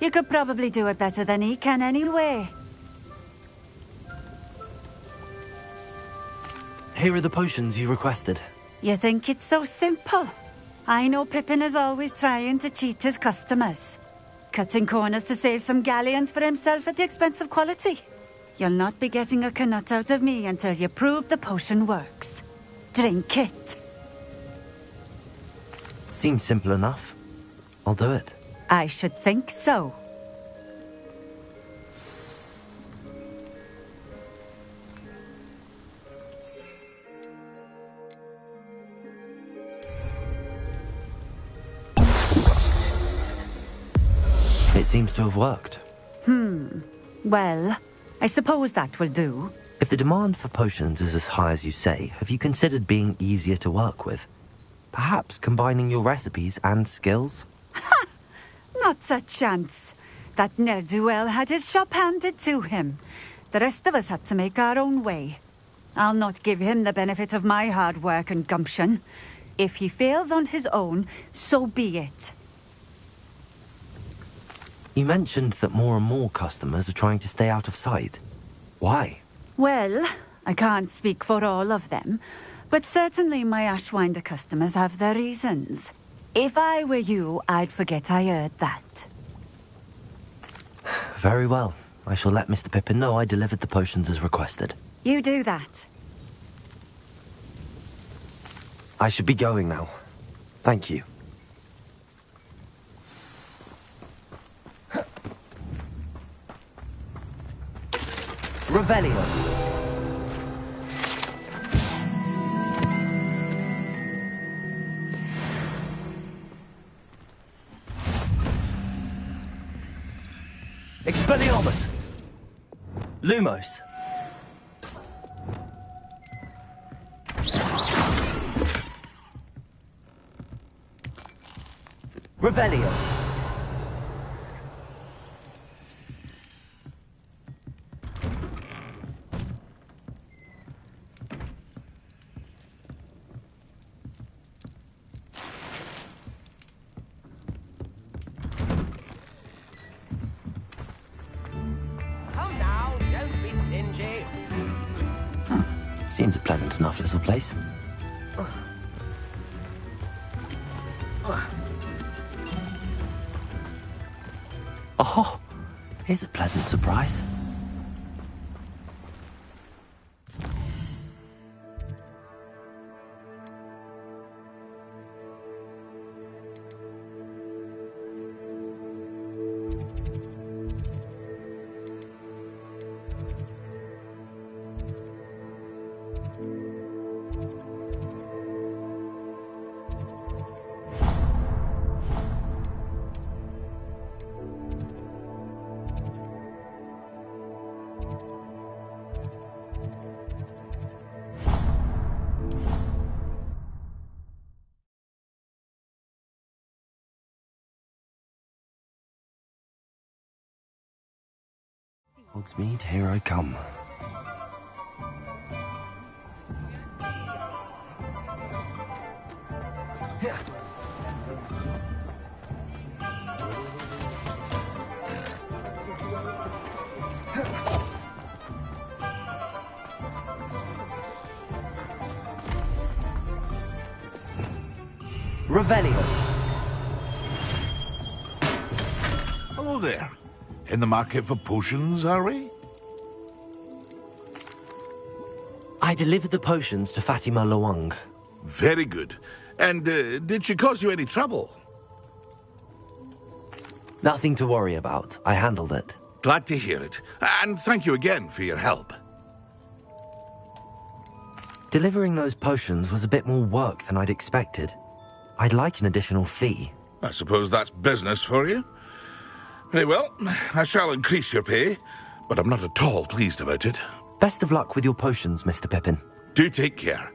You could probably do it better than he can anyway. Here are the potions you requested. You think it's so simple? I know Pippin is always trying to cheat his customers. Cutting corners to save some galleons for himself at the expense of quality. You'll not be getting a canut out of me until you prove the potion works. Drink it. Seems simple enough. I'll do it. I should think so. It seems to have worked. Well, I suppose that will do. If the demand for potions is as high as you say, have you considered being easier to work with? Perhaps combining your recipes and skills? Ha! Not a chance. That ne'er-do-well had his shop handed to him. The rest of us had to make our own way. I'll not give him the benefit of my hard work and gumption. If he fails on his own, so be it. You mentioned that more and more customers are trying to stay out of sight. Why? Well, I can't speak for all of them, but certainly my Ashwinder customers have their reasons. If I were you, I'd forget I heard that. Very well. I shall let Mr. Pippin know I delivered the potions as requested. You do that. I should be going now. Thank you. Revelio. Expelliarmus. Lumos. Revelio. Seems a pleasant enough little place. Oh, here's a pleasant surprise. Hogsmeade, here I come. Revelio. Hello there. In the market for potions, are we? I delivered the potions to Fatima Luang. Very good. And did she cause you any trouble? Nothing to worry about. I handled it. Glad to hear it. And thank you again for your help. Delivering those potions was a bit more work than I'd expected. I'd like an additional fee. I suppose that's business for you. Very well, I shall increase your pay, but I'm not at all pleased about it. Best of luck with your potions, Mr. Pippin. Do take care.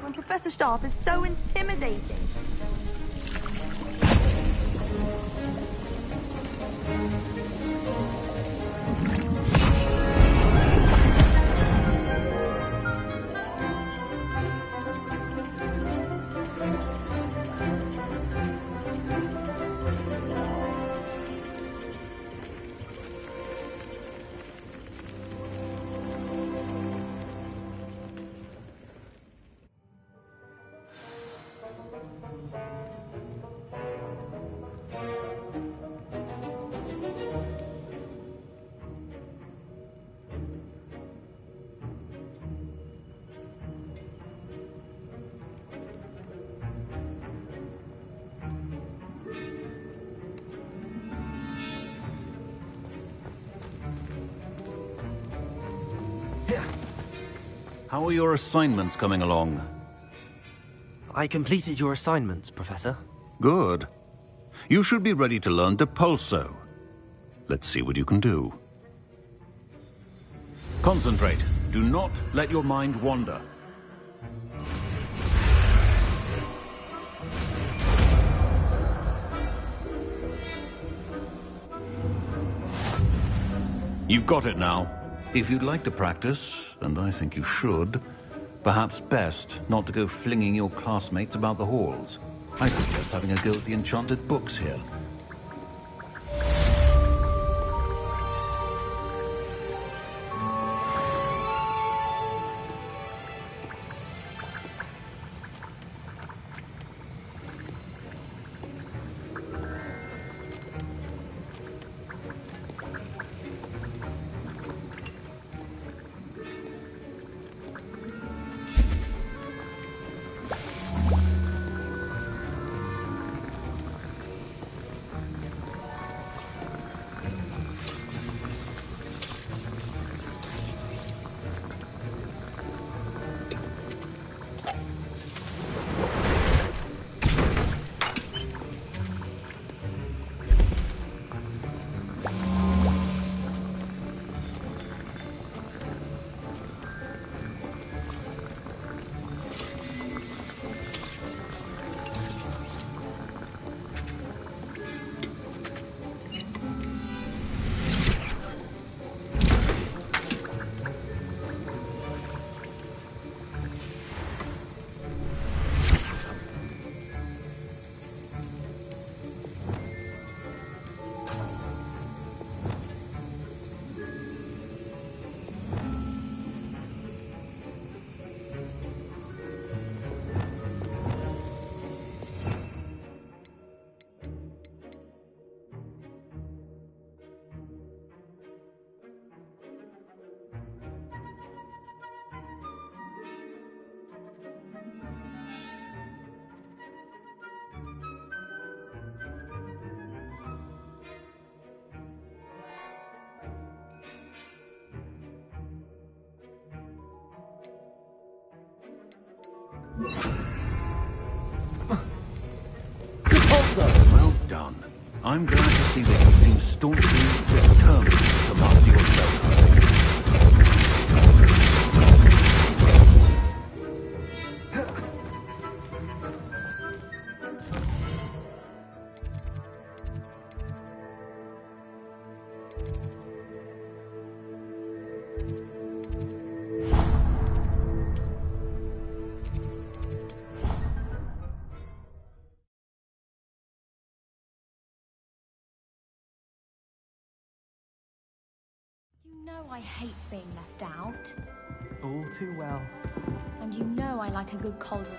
When Professor Sharp is so intimidating. How are your assignments coming along? I completed your assignments, Professor. Good. You should be ready to learn Depulso. Let's see what you can do. Concentrate. Do not let your mind wander. You've got it now. If you'd like to practice, and I think you should, perhaps best not to go flinging your classmates about the halls. I suggest having a go at the enchanted books here. Well done. I'm glad to see that you seem staunchly determined to master your spellcasting. You know I hate being left out. All too well. And you know I like a good cauldron.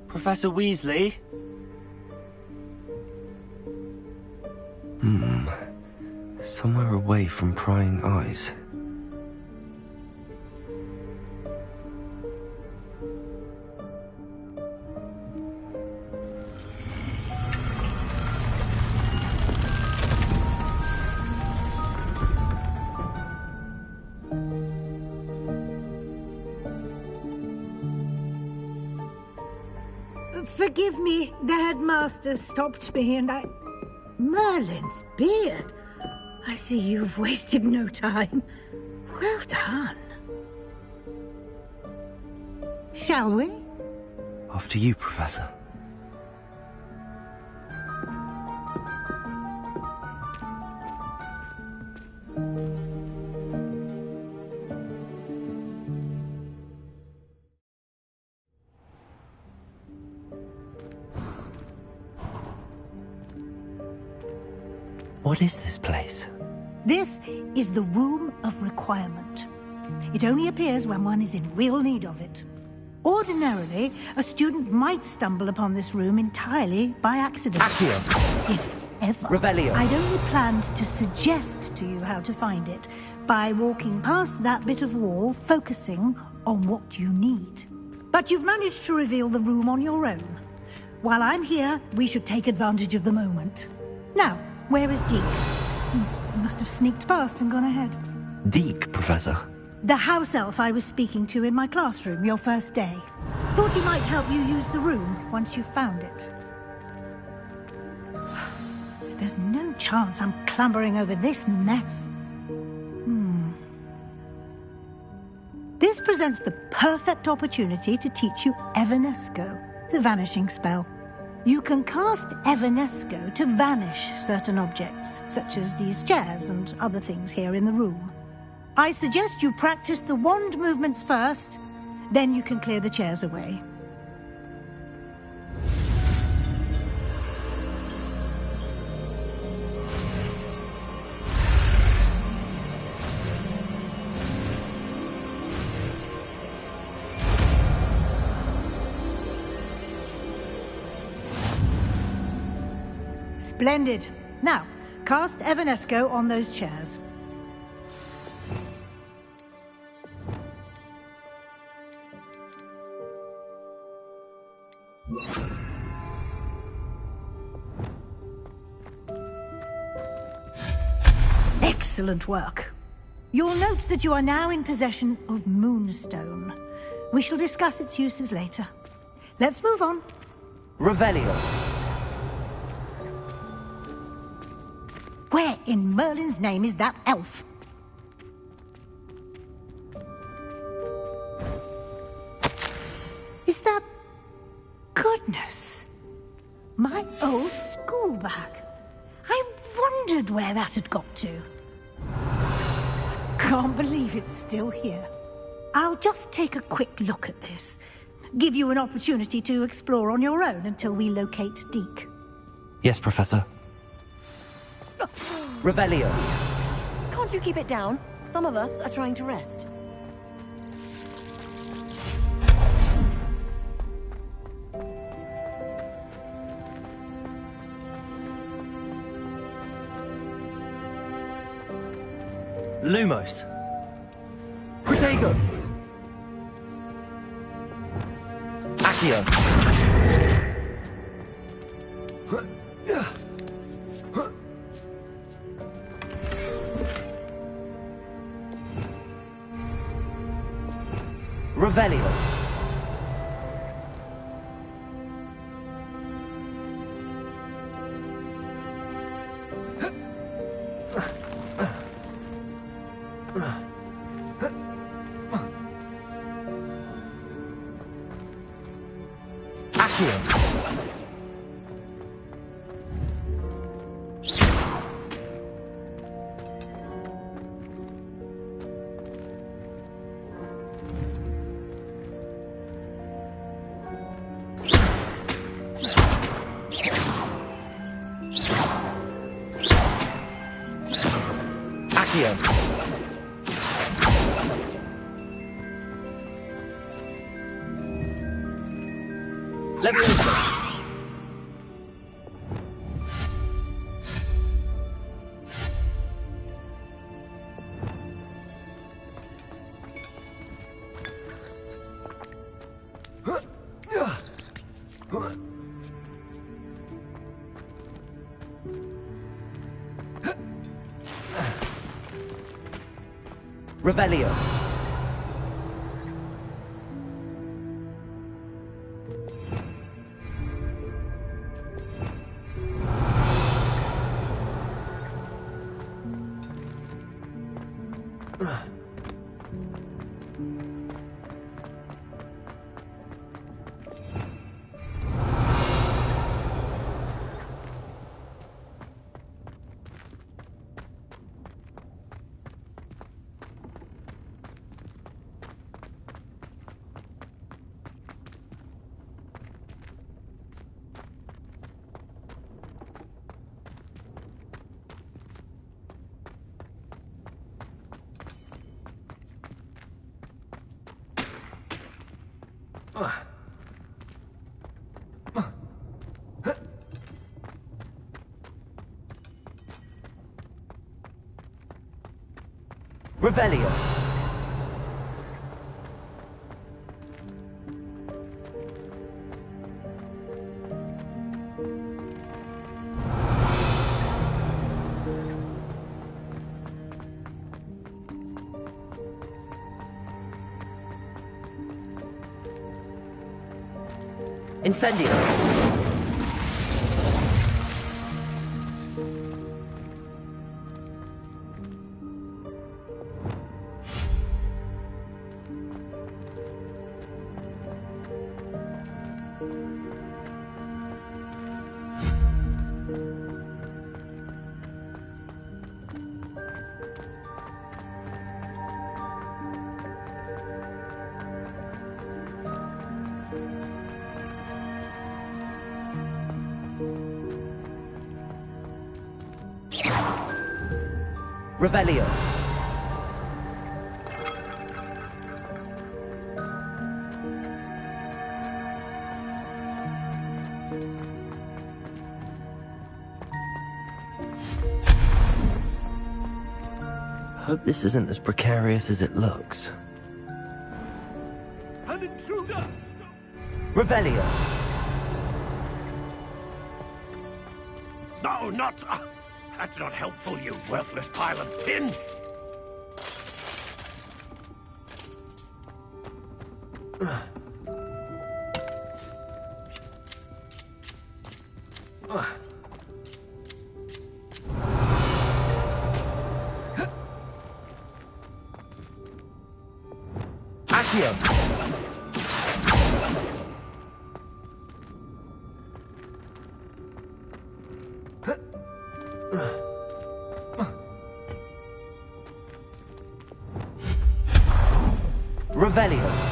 Professor Weasley? Somewhere away from prying eyes. Forgive me, the headmaster stopped me and I... Merlin's beard. I see you've wasted no time. Well done. Shall we? After you, Professor. What is this place? This is the Room of Requirement. It only appears when one is in real need of it. Ordinarily, a student might stumble upon this room entirely by accident. Accio! If ever. Revelio! I'd only planned to suggest to you how to find it by walking past that bit of wall, focusing on what you need. But you've managed to reveal the room on your own. While I'm here, we should take advantage of the moment. Now, where is Deke? He must have sneaked past and gone ahead. Deke, Professor. The house elf I was speaking to in my classroom your first day. Thought he might help you use the room once you found it. There's no chance I'm clambering over this mess. This presents the perfect opportunity to teach you Evanesco, the vanishing spell. You can cast Evanesco to vanish certain objects, such as these chairs and other things here in the room. I suggest you practice the wand movements first, then you can clear the chairs away. Splendid. Now, cast Evanesco on those chairs. Excellent work. You'll note that you are now in possession of Moonstone. We shall discuss its uses later. Let's move on. Revelio. Where in Merlin's name is that elf? Is that... Goodness. My old school bag. I wondered where that had got to. Can't believe it's still here. I'll just take a quick look at this. Give you an opportunity to explore on your own until we locate Deke. Yes, Professor. Revelio. Can't you keep it down? Some of us are trying to rest. Lumos. Protego. Accio. Revelio. Revelio. Revelio. Incendio. Revelio. Hope this isn't as precarious as it looks. An intruder! Revelio. No, not... that's not helpful, you worthless pile of tin! Accio. Revelio.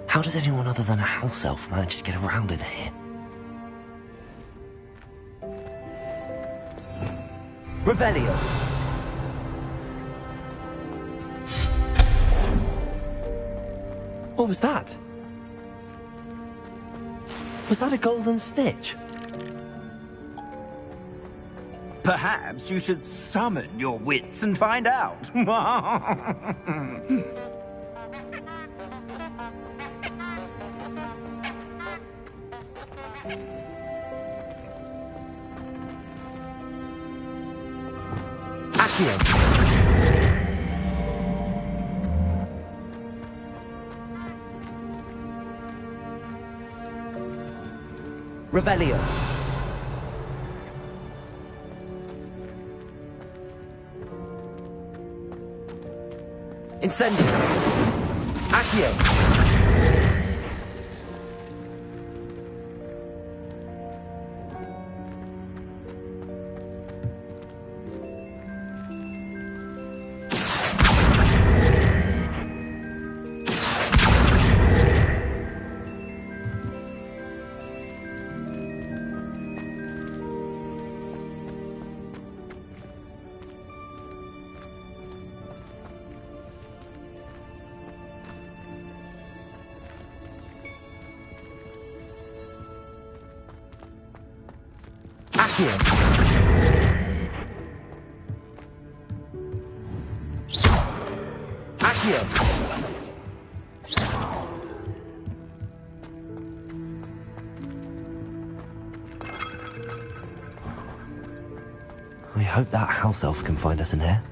How does anyone other than a house elf manage to get around in here? Revelio. What was that? Was that a golden snitch? Perhaps you should summon your wits and find out. Accio! Revelio! Incendio! Accio! Accio! Accio! I hope that house elf can find us in here.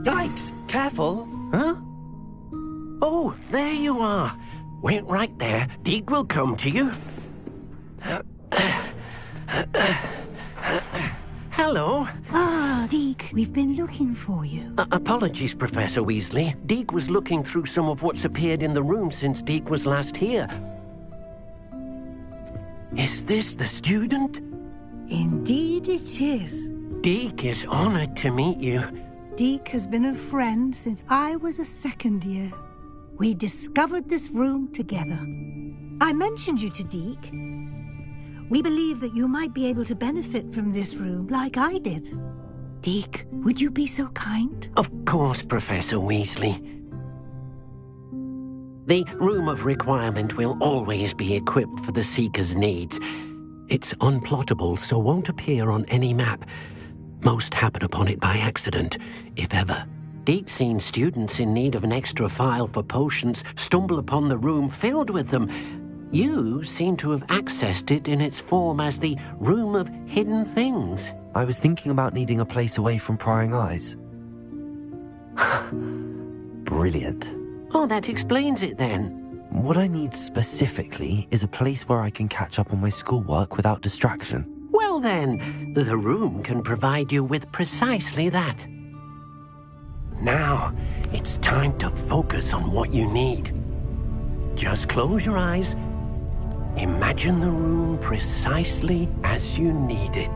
Yikes! Careful! Huh? Oh, there you are. Wait right there. Deke will come to you. Hello. Ah, Deke, we've been looking for you. Apologies, Professor Weasley. Deke was looking through some of what's appeared in the room since Deke was last here. Is this the student? Indeed it is. Deke is honored to meet you. Deke has been a friend since I was a second year. We discovered this room together. I mentioned you to Deke. We believe that you might be able to benefit from this room like I did. Deke, would you be so kind? Of course, Professor Weasley. The Room of Requirement will always be equipped for the Seeker's needs. It's unplottable, so won't appear on any map. Most happen upon it by accident, if ever. Deke's seen students in need of an extra file for potions stumble upon the room filled with them. You seem to have accessed it in its form as the Room of Hidden Things. I was thinking about needing a place away from prying eyes. Brilliant. Oh, that explains it then. What I need specifically is a place where I can catch up on my schoolwork without distraction. Well then, the room can provide you with precisely that. Now, it's time to focus on what you need. Just close your eyes. Imagine the room precisely as you need it.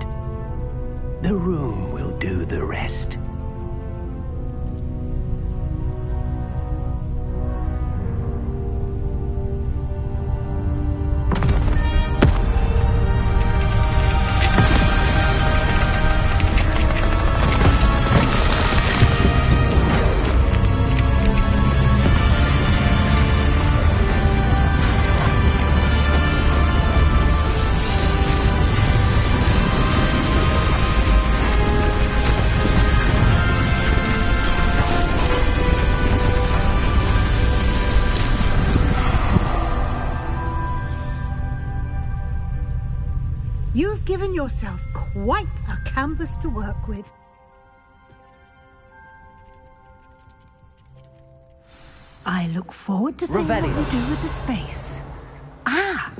The room will do the rest. You've given yourself quite a canvas to work with. I look forward to seeing what you do with the space. Ah,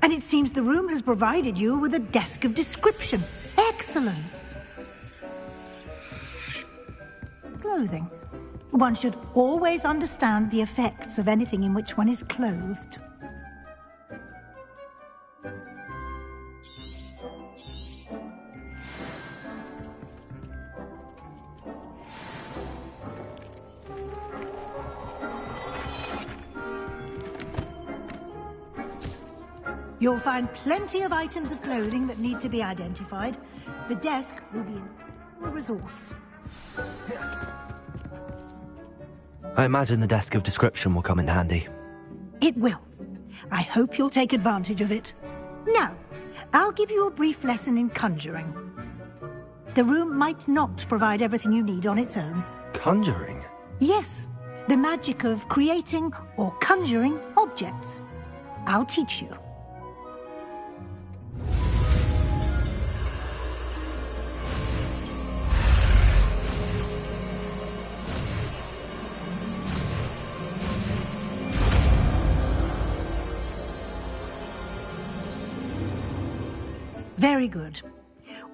and it seems the room has provided you with a desk of description. Excellent. Clothing. One should always understand the effects of anything in which one is clothed. You'll find plenty of items of clothing that need to be identified. The desk will be a resource. I imagine the desk of description will come in handy. It will. I hope you'll take advantage of it. Now, I'll give you a brief lesson in conjuring. The room might not provide everything you need on its own. Conjuring? Yes, the magic of creating or conjuring objects. I'll teach you. Very good.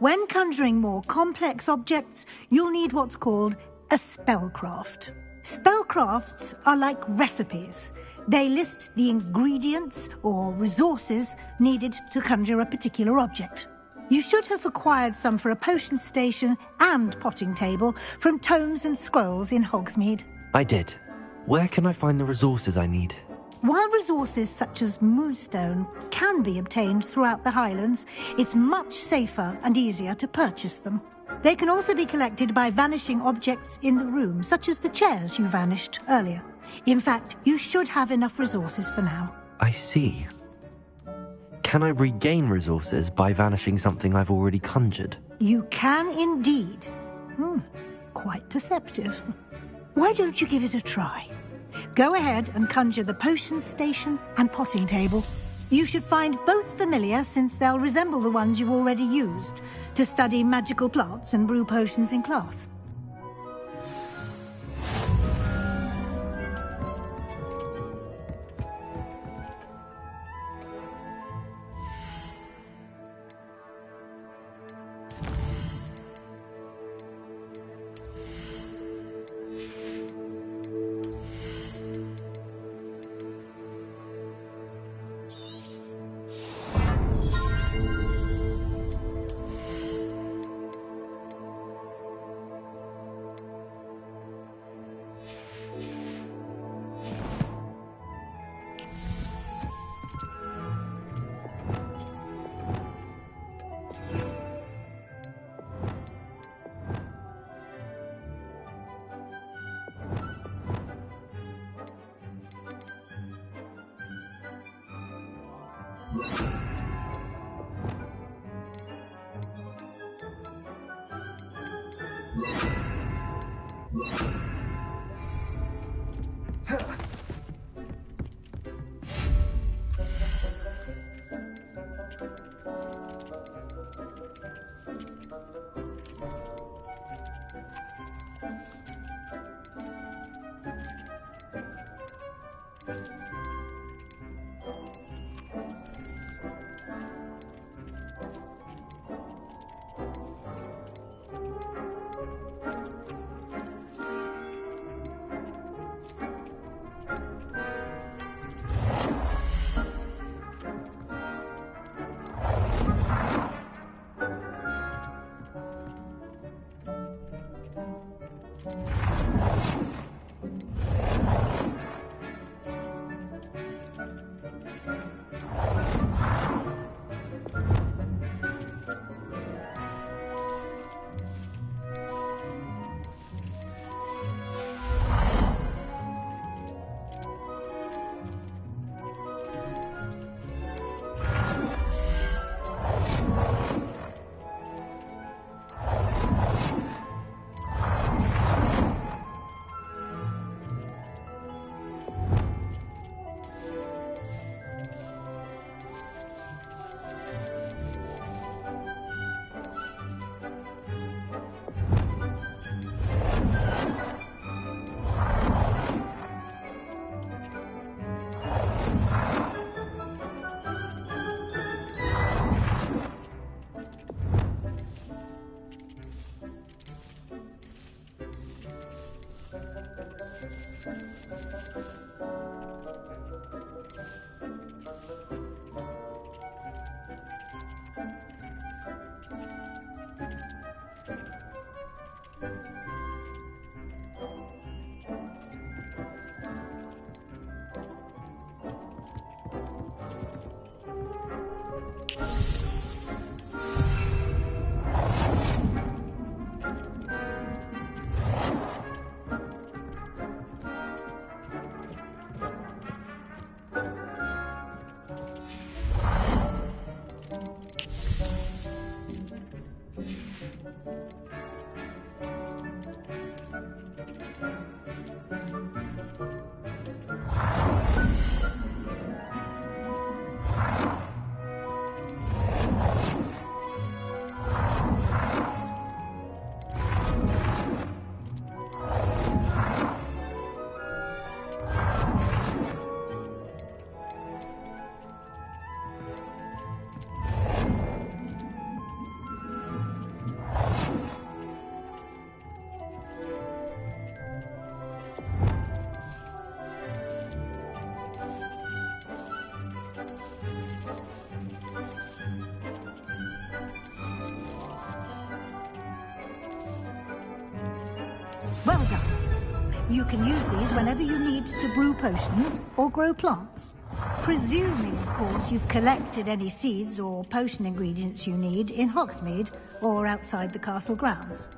When conjuring more complex objects, you'll need what's called a spellcraft. Spellcrafts are like recipes. They list the ingredients or resources needed to conjure a particular object. You should have acquired some for a potion station and potting table from tomes and scrolls in Hogsmeade. I did. Where can I find the resources I need? While resources such as moonstone can be obtained throughout the Highlands, it's much safer and easier to purchase them. They can also be collected by vanishing objects in the room, such as the chairs you vanished earlier. In fact, you should have enough resources for now. I see. Can I regain resources by vanishing something I've already conjured? You can indeed. Quite perceptive. Why don't you give it a try? Go ahead and conjure the potion station and potting table. You should find both familiar, since they'll resemble the ones you've already used to study magical plants and brew potions in class. Well done. You can use these whenever you need to brew potions or grow plants. Presuming, of course, you've collected any seeds or potion ingredients you need in Hogsmeade or outside the castle grounds.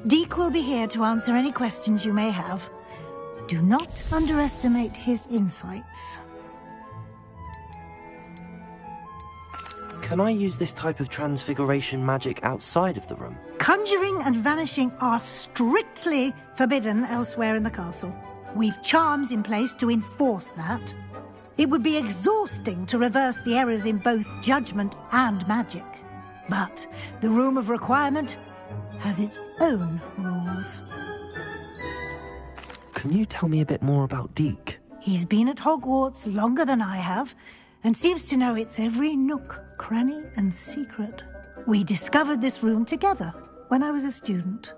Deke will be here to answer any questions you may have. Do not underestimate his insights. Can I use this type of transfiguration magic outside of the room? Conjuring and vanishing are strictly forbidden elsewhere in the castle. We've charms in place to enforce that. It would be exhausting to reverse the errors in both judgment and magic. But the Room of Requirement has its own rules. Can you tell me a bit more about Deke? He's been at Hogwarts longer than I have, and seems to know its every nook, cranny, and secret. We discovered this room together when I was a student.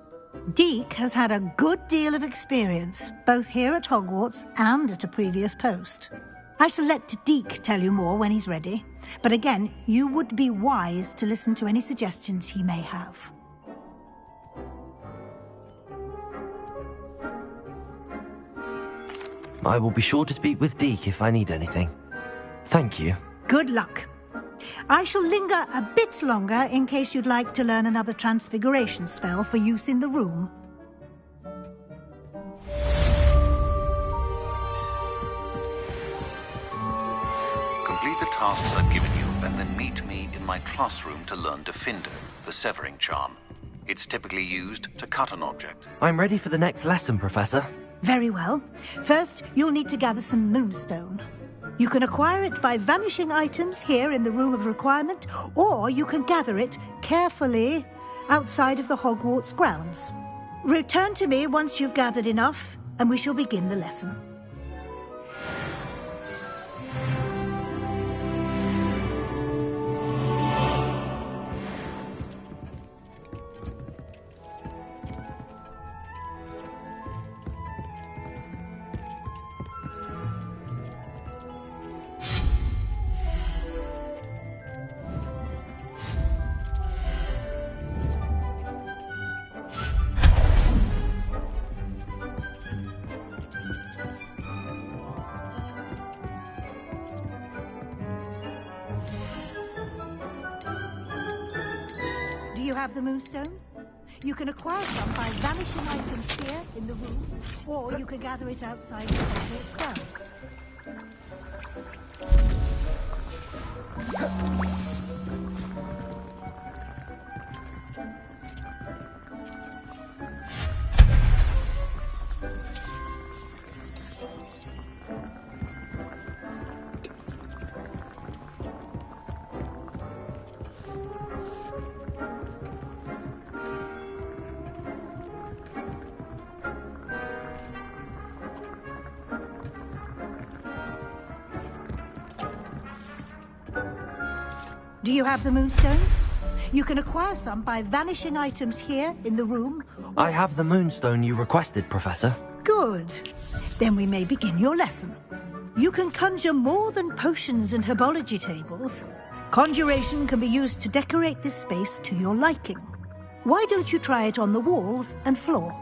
Deke has had a good deal of experience, both here at Hogwarts and at a previous post. I shall let Deke tell you more when he's ready, but again, you would be wise to listen to any suggestions he may have. I will be sure to speak with Deke if I need anything. Thank you. Good luck. I shall linger a bit longer in case you'd like to learn another transfiguration spell for use in the room. Complete the tasks I've given you, and then meet me in my classroom to learn Defendo, the severing charm. It's typically used to cut an object. I'm ready for the next lesson, Professor. Very well. First, you'll need to gather some moonstone. You can acquire it by vanishing items here in the Room of Requirement, or you can gather it carefully outside of the Hogwarts grounds. Return to me once you've gathered enough, and we shall begin the lesson. Do you have the moonstone? You can acquire some by vanishing items here in the room, or you can gather it outside the Hogwarts grounds. Do you have the moonstone? You can acquire some by vanishing items here in the room. I have the moonstone you requested, Professor. Good. Then we may begin your lesson. You can conjure more than potions and herbology tables. Conjuration can be used to decorate this space to your liking. Why don't you try it on the walls and floor?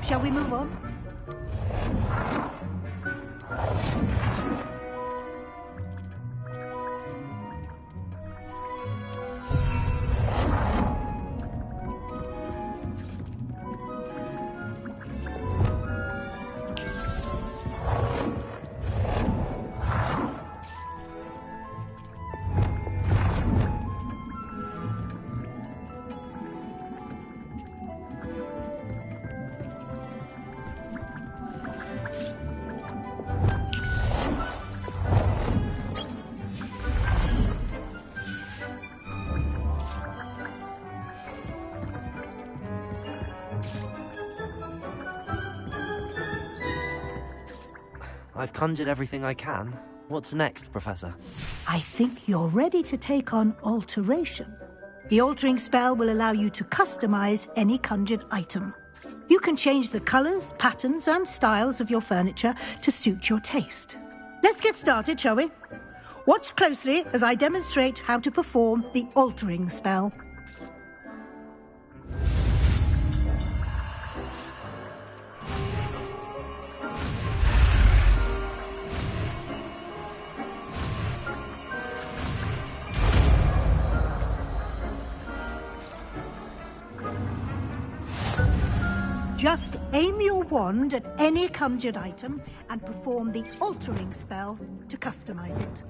Shall we move on? I've conjured everything I can. What's next, Professor? I think you're ready to take on alteration. The altering spell will allow you to customize any conjured item. You can change the colors, patterns, and styles of your furniture to suit your taste. Let's get started, shall we? Watch closely as I demonstrate how to perform the altering spell. Just aim your wand at any conjured item and perform the altering spell to customize it.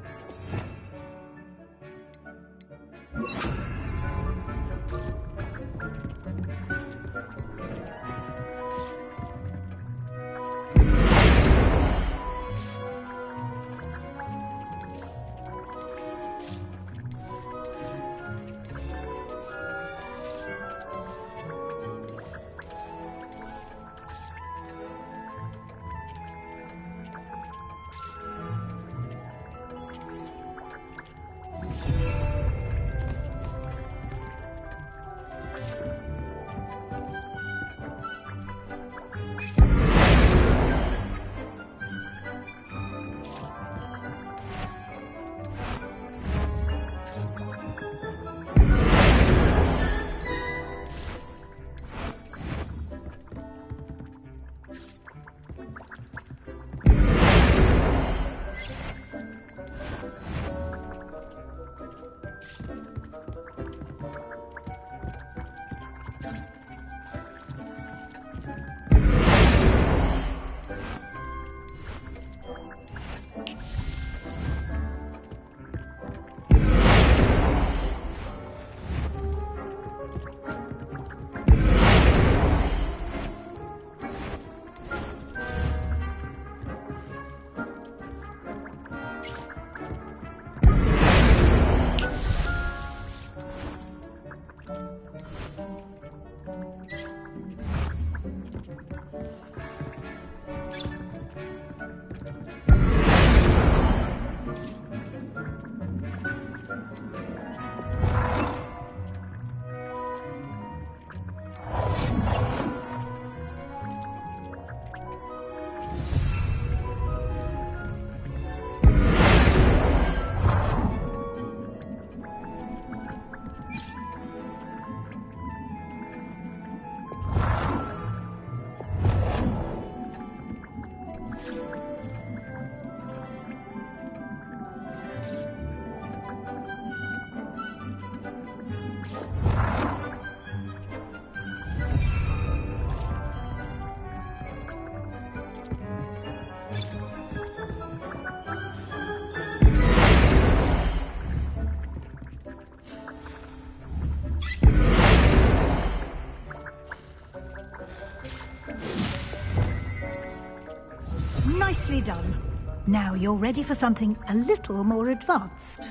Nicely done. Now you're ready for something a little more advanced.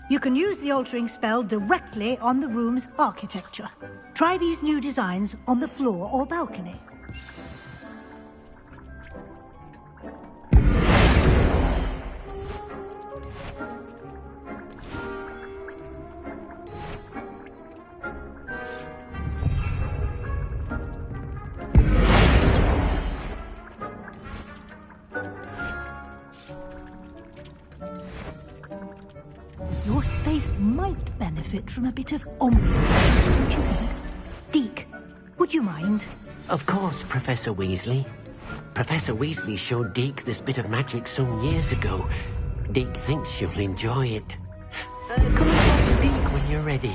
You can use the altering spell directly on the room's architecture. Try these new designs on the floor or balcony. Your space might benefit from a bit of ambiance, don't you think? Deke, would you mind? Of course, Professor Weasley. Professor Weasley showed Deke this bit of magic some years ago. Deke thinks you'll enjoy it. Come and talk to Deke when you're ready.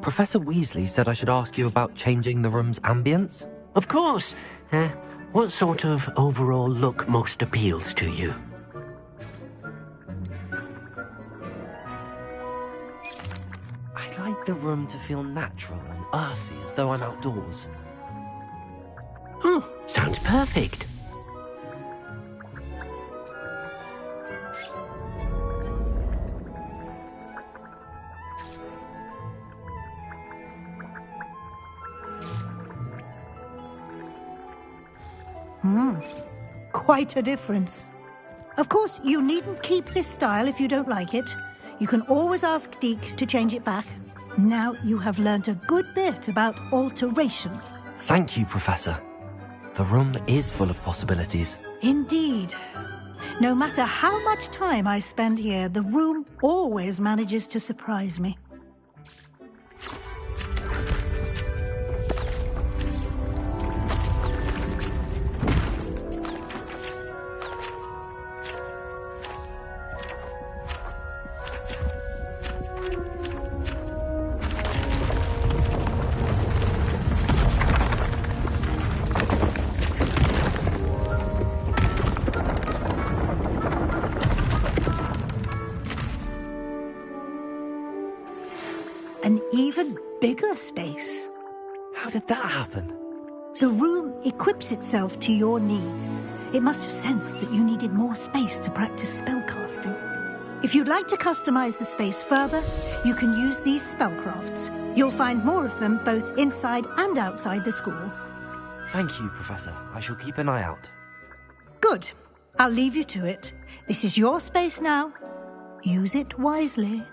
Professor Weasley said I should ask you about changing the room's ambience? Of course. What sort of overall look most appeals to you? I'd like the room to feel natural and earthy, as though I'm outdoors. Sounds perfect. Quite a difference. Of course, you needn't keep this style if you don't like it. You can always ask Deke to change it back. Now you have learnt a good bit about alteration. Thank you, Professor. The room is full of possibilities. Indeed. No matter how much time I spend here, the room always manages to surprise me. An even bigger space. How did that happen? The room equips itself to your needs. It must have sensed that you needed more space to practice spellcasting. If you'd like to customize the space further, you can use these spellcrafts. You'll find more of them both inside and outside the school. Thank you, Professor. I shall keep an eye out. Good. I'll leave you to it. This is your space now. Use it wisely.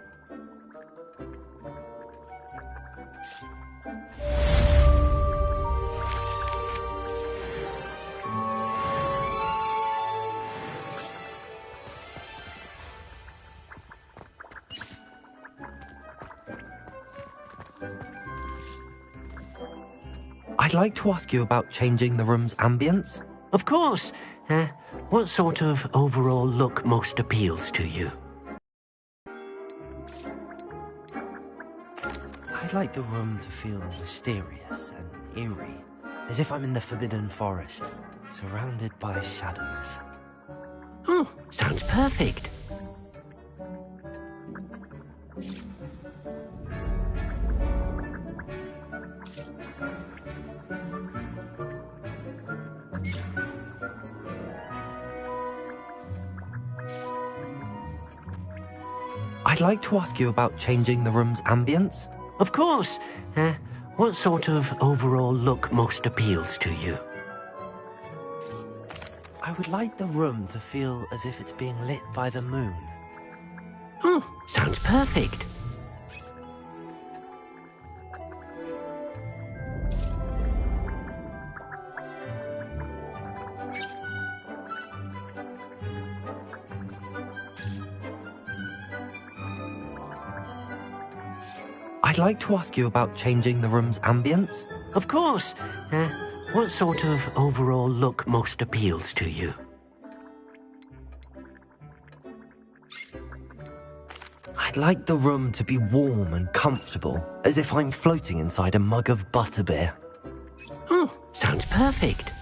I'd like to ask you about changing the room's ambience. Of course. What sort of overall look most appeals to you? I'd like the room to feel mysterious and eerie, as if I'm in the Forbidden Forest, surrounded by shadows. Oh, sounds perfect. I'd like to ask you about changing the room's ambience. Of course. What sort of overall look most appeals to you? I would like the room to feel as if it's being lit by the moon. Oh, sounds perfect. I'd like to ask you about changing the room's ambience. Of course. What sort of overall look most appeals to you? I'd like the room to be warm and comfortable, as if I'm floating inside a mug of butterbeer. Oh, sounds perfect.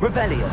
Revelio.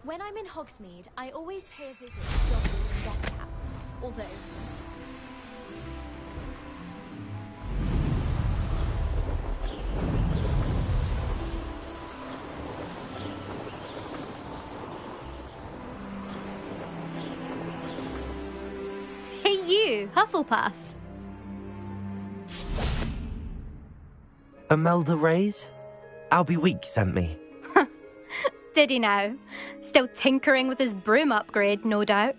When I'm in Hogsmeade, I always pay a visit to Dobby and Deathcap. Although... Hey you, Hufflepuff. Imelda Reyes? Albie Week sent me. Did he now? Still tinkering with his broom upgrade, no doubt.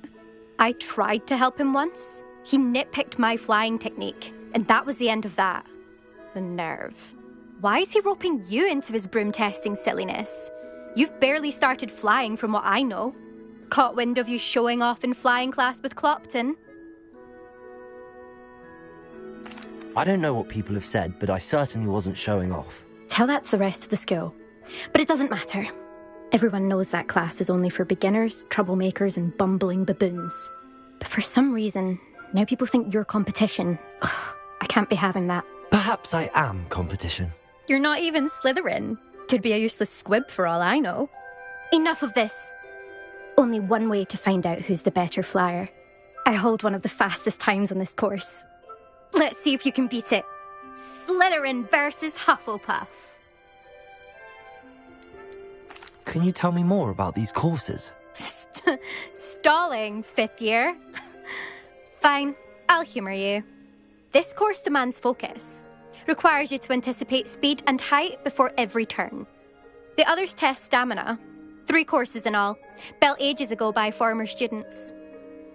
I tried to help him once. He nitpicked my flying technique, and that was the end of that. The nerve. Why is he roping you into his broom testing silliness? You've barely started flying from what I know. Caught wind of you showing off in flying class with Clopton. I don't know what people have said, but I certainly wasn't showing off. Tell that to the rest of the school. But it doesn't matter. Everyone knows that class is only for beginners, troublemakers, and bumbling baboons. But for some reason, now people think you're competition. Ugh, I can't be having that. Perhaps I am competition. You're not even Slytherin. Could be a useless squib for all I know. Enough of this. Only one way to find out who's the better flyer. I hold one of the fastest times on this course. Let's see if you can beat it. Slytherin versus Hufflepuff. Can you tell me more about these courses? Stalling, 5th year. Fine, I'll humour you. This course demands focus. Requires you to anticipate speed and height before every turn. The others test stamina. 3 courses in all, built ages ago by former students.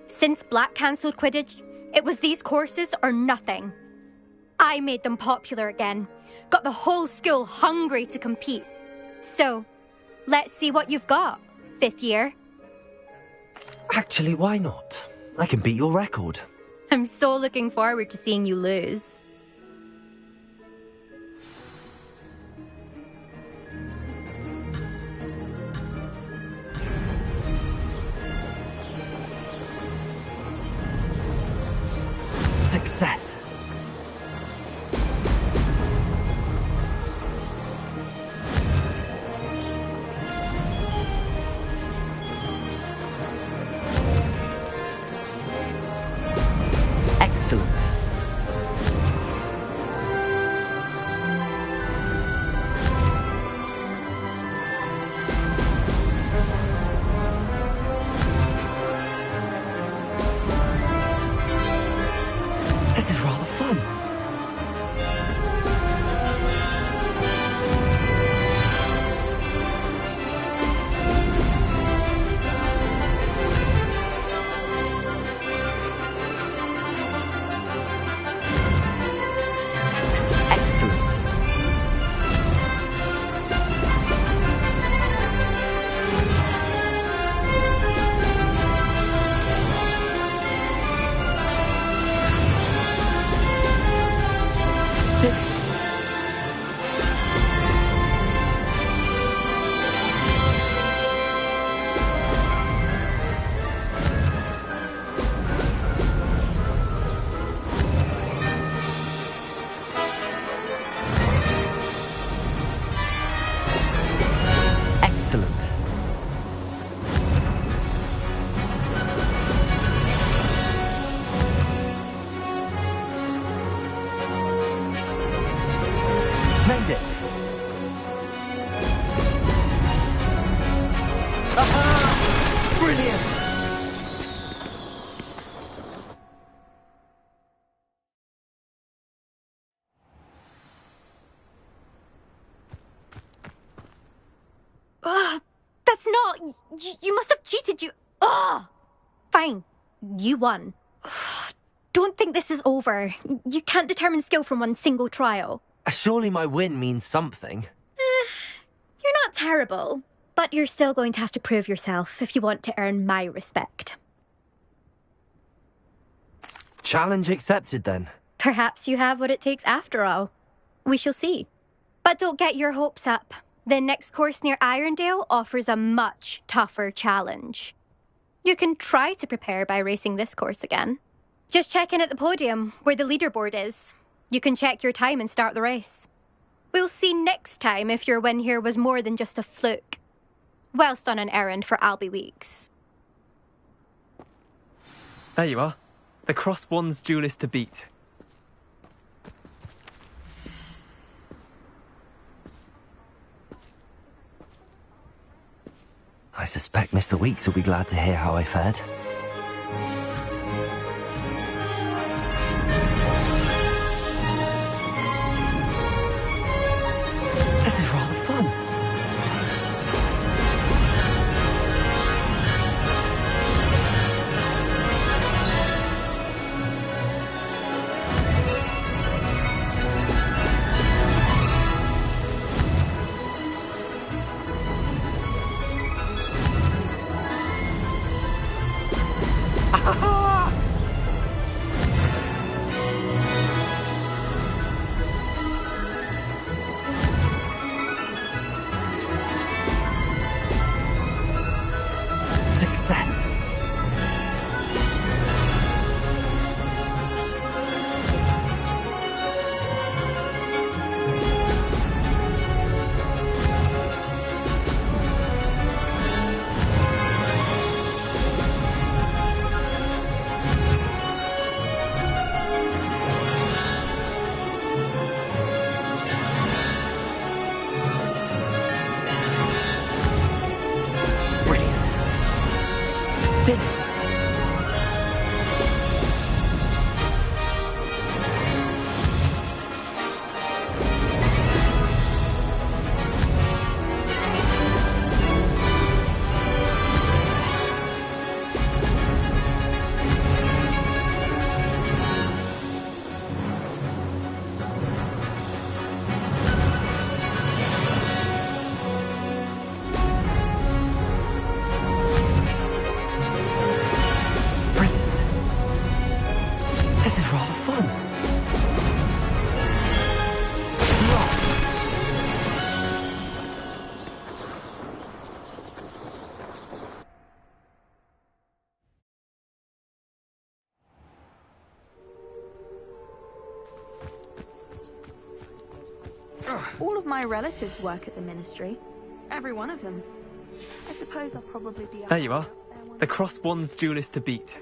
Since Black cancelled Quidditch, it was these courses or nothing. I made them popular again. Got the whole school hungry to compete. So, let's see what you've got, 5th year. Actually, why not? I can beat your record. I'm so looking forward to seeing you lose. Success. Excellent. This is rather fun. Made it! Aha! Brilliant! That's Oh, you must have cheated, you... Oh! Fine. You won. Don't think this is over. You can't determine skill from one single trial. Surely my win means something. You're not terrible, but you're still going to have to prove yourself if you want to earn my respect. Challenge accepted, then. Perhaps you have what it takes after all. We shall see. But don't get your hopes up. The next course near Irondale offers a much tougher challenge. You can try to prepare by racing this course again. Just check in at the podium, where the leaderboard is. You can check your time and start the race. We'll see next time if your win here was more than just a fluke. Whilst on an errand for Albie Weeks. There you are. The Cross Wands duelist to beat. I suspect Mr. Weeks will be glad to hear how I fared. This is rather fun. Success. Did it. This is rather fun. All of my relatives work at the ministry. Every one of them. I suppose I'll probably be... There you are. The Cross Wands duelist to beat.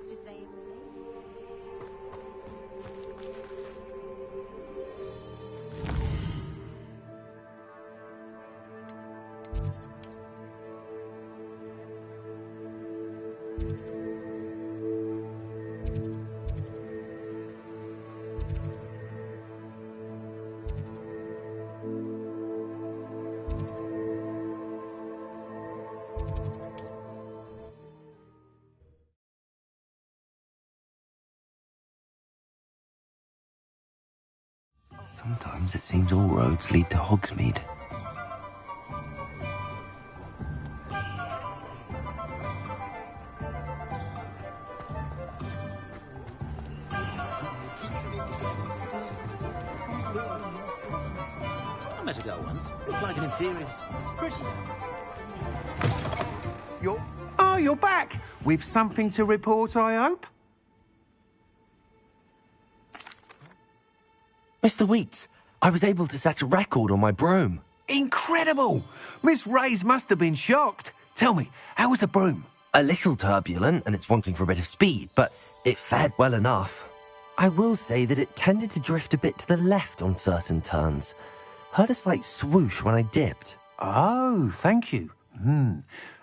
Sometimes it seems all roads lead to Hogsmeade. I met a girl once. Looked like an inferior. Pretty. You're back! With something to report, I hope? Mr. Weeks, I was able to set a record on my broom. Incredible! Miss Reyes must have been shocked. Tell me, how was the broom? A little turbulent, and it's wanting for a bit of speed, but it fared well enough. I will say that it tended to drift a bit to the left on certain turns. Heard a slight swoosh when I dipped. Oh, thank you.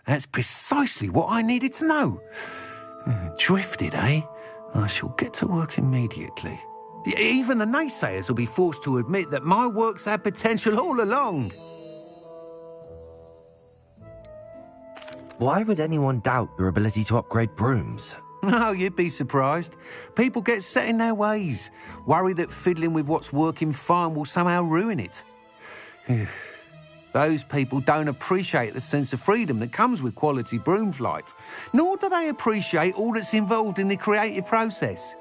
That's precisely what I needed to know. Drifted, eh? I shall get to work immediately. Even the naysayers will be forced to admit that my work's had potential all along. Why would anyone doubt your ability to upgrade brooms? No, you'd be surprised. People get set in their ways, worry that fiddling with what's working fine will somehow ruin it. Those people don't appreciate the sense of freedom that comes with quality broom flight, nor do they appreciate all that's involved in the creative process.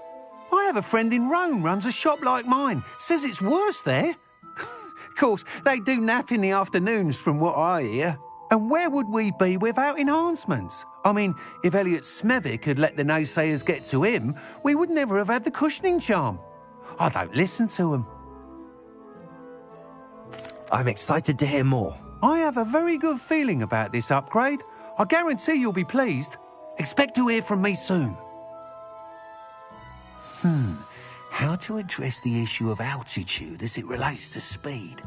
I have a friend in Rome runs a shop like mine, says it's worse there. Of course, they do nap in the afternoons from what I hear. And where would we be without enhancements? I mean, if Elliot Smethwick had let the naysayers get to him, we would never have had the cushioning charm. I don't listen to them. I'm excited to hear more. I have a very good feeling about this upgrade. I guarantee you'll be pleased. Expect to hear from me soon. How to address the issue of altitude as it relates to speed?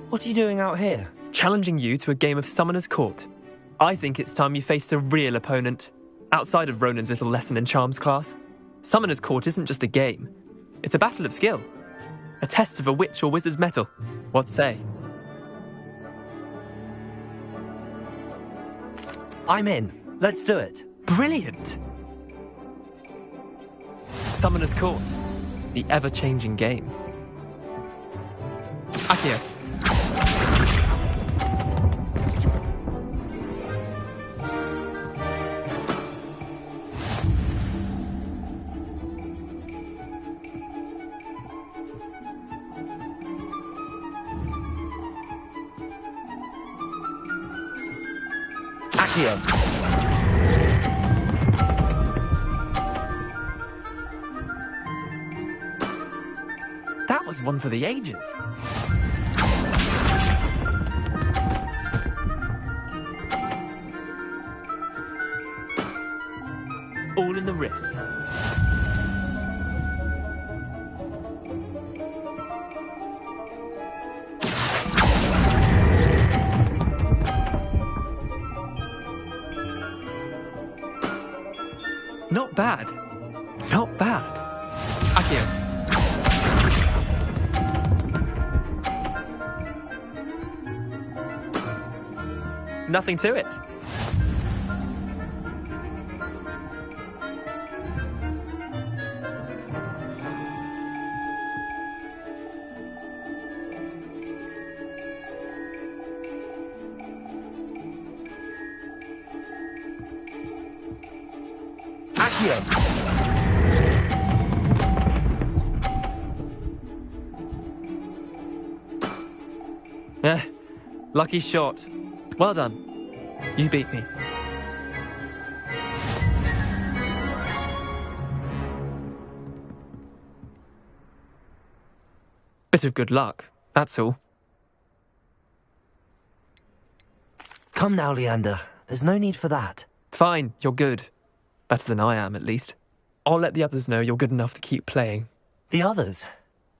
What are you doing out here? Challenging you to a game of Summoner's Court. I think it's time you faced a real opponent, outside of Ronan's little lesson in charms class. Summoner's Court isn't just a game. It's a battle of skill. A test of a witch or wizard's mettle. What say? I'm in. Let's do it. Brilliant! Summoner's Court. The ever-changing game. Akio. That was one for the ages. All in the wrist. Not bad. Not bad. Akio. Nothing to it. Lucky shot. Well done. You beat me. Bit of good luck, that's all. Come now, Leander. There's no need for that. Fine, you're good. Better than I am, at least. I'll let the others know you're good enough to keep playing. The others?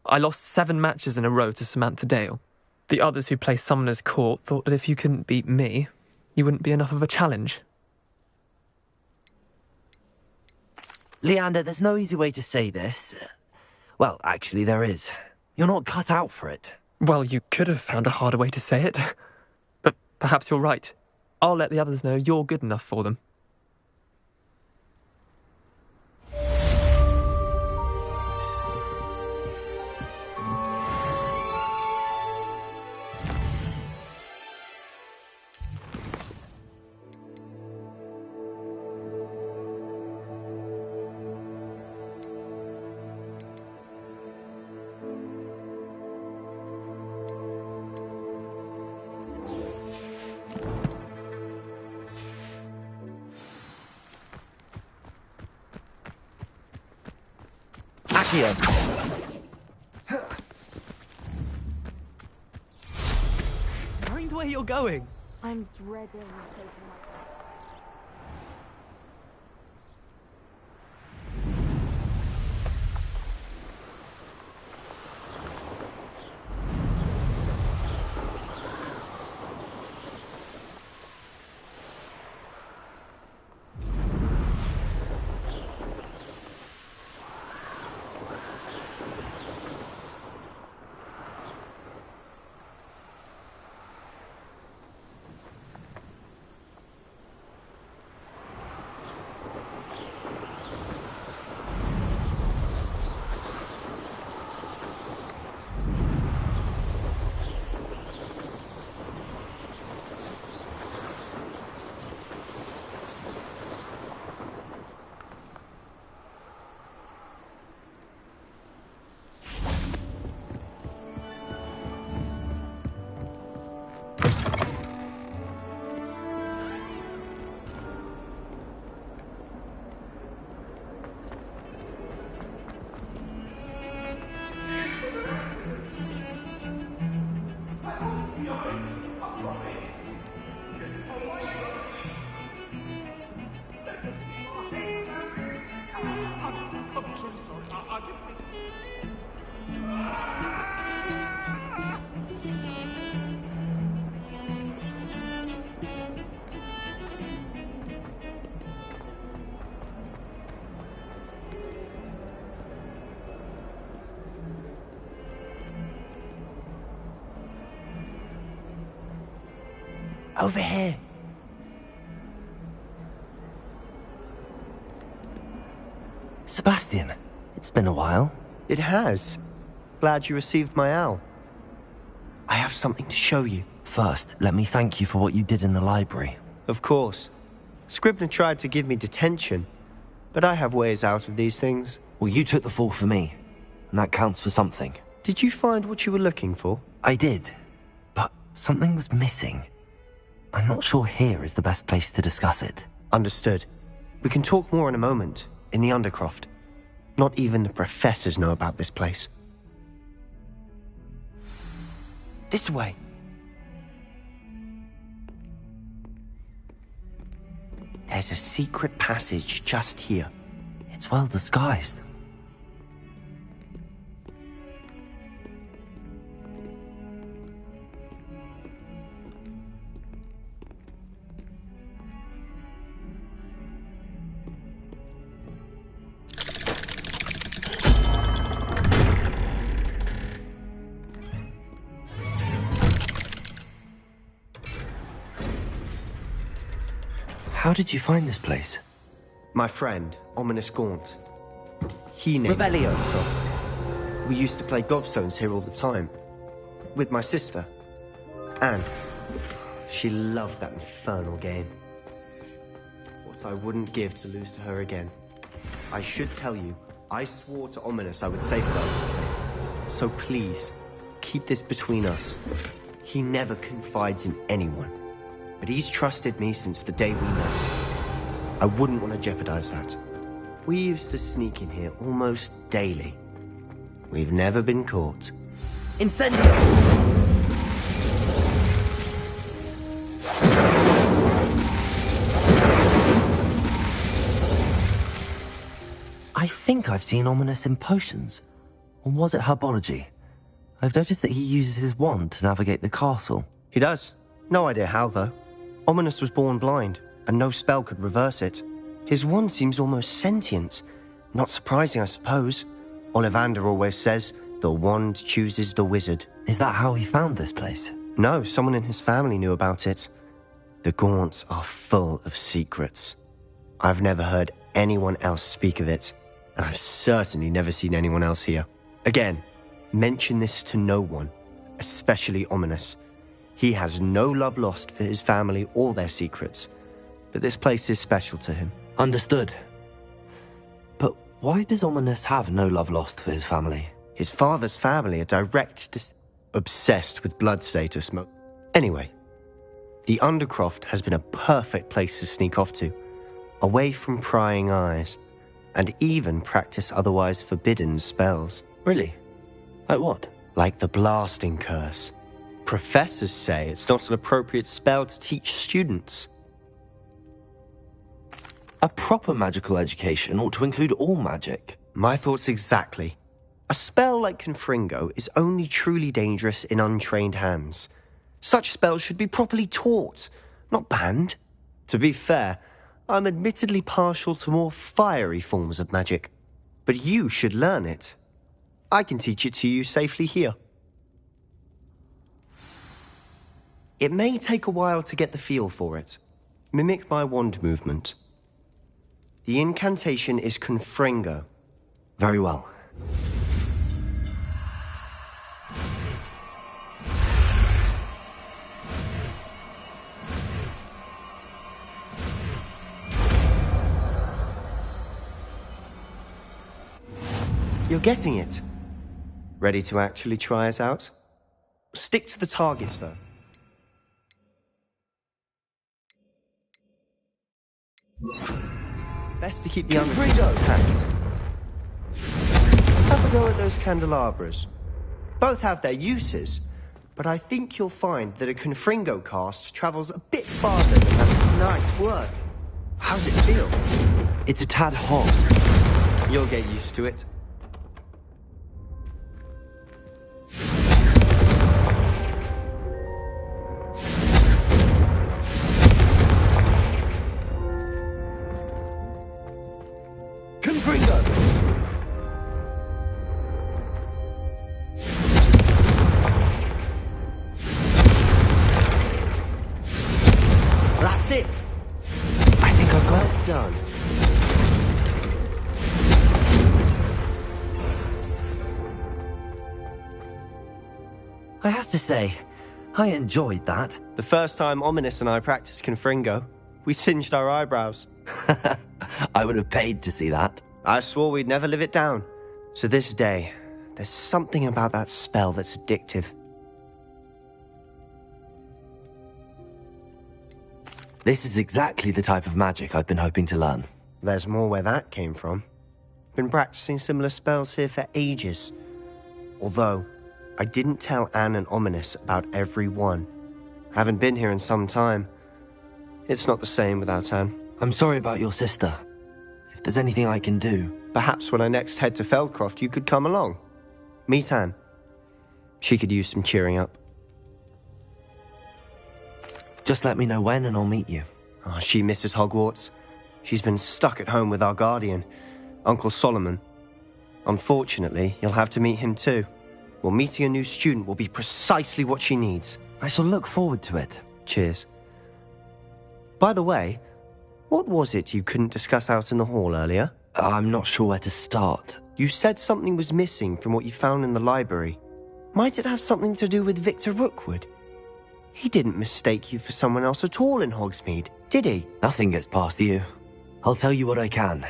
I lost 7 matches in a row to Samantha Dale. The others who play Summoner's Court thought that if you couldn't beat me, you wouldn't be enough of a challenge. Leander, there's no easy way to say this. Well, actually, there is. You're not cut out for it. Well, you could have found a harder way to say it. But perhaps you're right. I'll let the others know you're good enough for them. here. Mind where you're going. I'm dreading taking my... Over here. Sebastian, it's been a while. It has. Glad you received my owl. I have something to show you. First, let me thank you for what you did in the library. Of course. Scribner tried to give me detention, but I have ways out of these things. Well, you took the fall for me, and that counts for something. Did you find what you were looking for? I did, but something was missing. I'm not sure here is the best place to discuss it. Understood. We can talk more in a moment, in the Undercroft. Not even the professors know about this place. This way. There's a secret passage just here. It's well disguised. How did you find this place? My friend, Ominous Gaunt. He named Revelio. it. We used to play gobstones here all the time. With my sister, Anne. She loved that infernal game. What I wouldn't give to lose to her again. I should tell you, I swore to Ominous I would safeguard this place. So please, keep this between us. He never confides in anyone. But he's trusted me since the day we met. I wouldn't want to jeopardize that. We used to sneak in here almost daily. We've never been caught. Incendio! I think I've seen Ominous in potions. Or was it herbology? I've noticed that he uses his wand to navigate the castle. He does. No idea how, though. Ominous was born blind, and no spell could reverse it. His wand seems almost sentient. Not surprising, I suppose. Ollivander always says, the wand chooses the wizard. Is that how he found this place? No, someone in his family knew about it. The Gaunts are full of secrets. I've never heard anyone else speak of it, and I've certainly never seen anyone else here. Again, mention this to no one, especially Ominous. He has no love lost for his family or their secrets, but this place is special to him. Understood. But why does Ominous have no love lost for his family? His father's family are obsessed with blood status. Anyway, the Undercroft has been a perfect place to sneak off to, away from prying eyes. and even practice otherwise forbidden spells. Really? Like what? Like the blasting curse. Professors say it's not an appropriate spell to teach students. A proper magical education ought to include all magic. My thoughts exactly. A spell like Confringo is only truly dangerous in untrained hands. Such spells should be properly taught, not banned. To be fair, I'm admittedly partial to more fiery forms of magic. But you should learn it. I can teach it to you safely here. It may take a while to get the feel for it. Mimic my wand movement. The incantation is Confringo. Very well. You're getting it. Ready to actually try it out? Stick to the targets, though. Best to keep the underground intact. Have a go at those candelabras. Both have their uses, but I think you'll find that a Confringo cast travels a bit farther than that. Nice work. How's it feel? It's a tad hot. You'll get used to it. That's it. I think I've got it done. I have to say, I enjoyed that. The first time Ominous and I practiced Confringo, we singed our eyebrows. I would have paid to see that. I swore we'd never live it down. To this day, there's something about that spell that's addictive. This is exactly the type of magic I've been hoping to learn. There's more where that came from. Been practicing similar spells here for ages. Although, I didn't tell Anne and Ominous about every one. Haven't been here in some time. It's not the same without Anne. I'm sorry about your sister. If there's anything I can do... Perhaps when I next head to Feldcroft, you could come along. Meet Anne. She could use some cheering up. Just let me know when and I'll meet you. Oh, she misses Hogwarts. She's been stuck at home with our guardian, Uncle Solomon. Unfortunately, you'll have to meet him too. Well, meeting a new student will be precisely what she needs. I shall look forward to it. Cheers. By the way, what was it you couldn't discuss out in the hall earlier? I'm not sure where to start. You said something was missing from what you found in the library. Might it have something to do with Victor Rookwood? He didn't mistake you for someone else at all in Hogsmeade, did he? Nothing gets past you. I'll tell you what I can.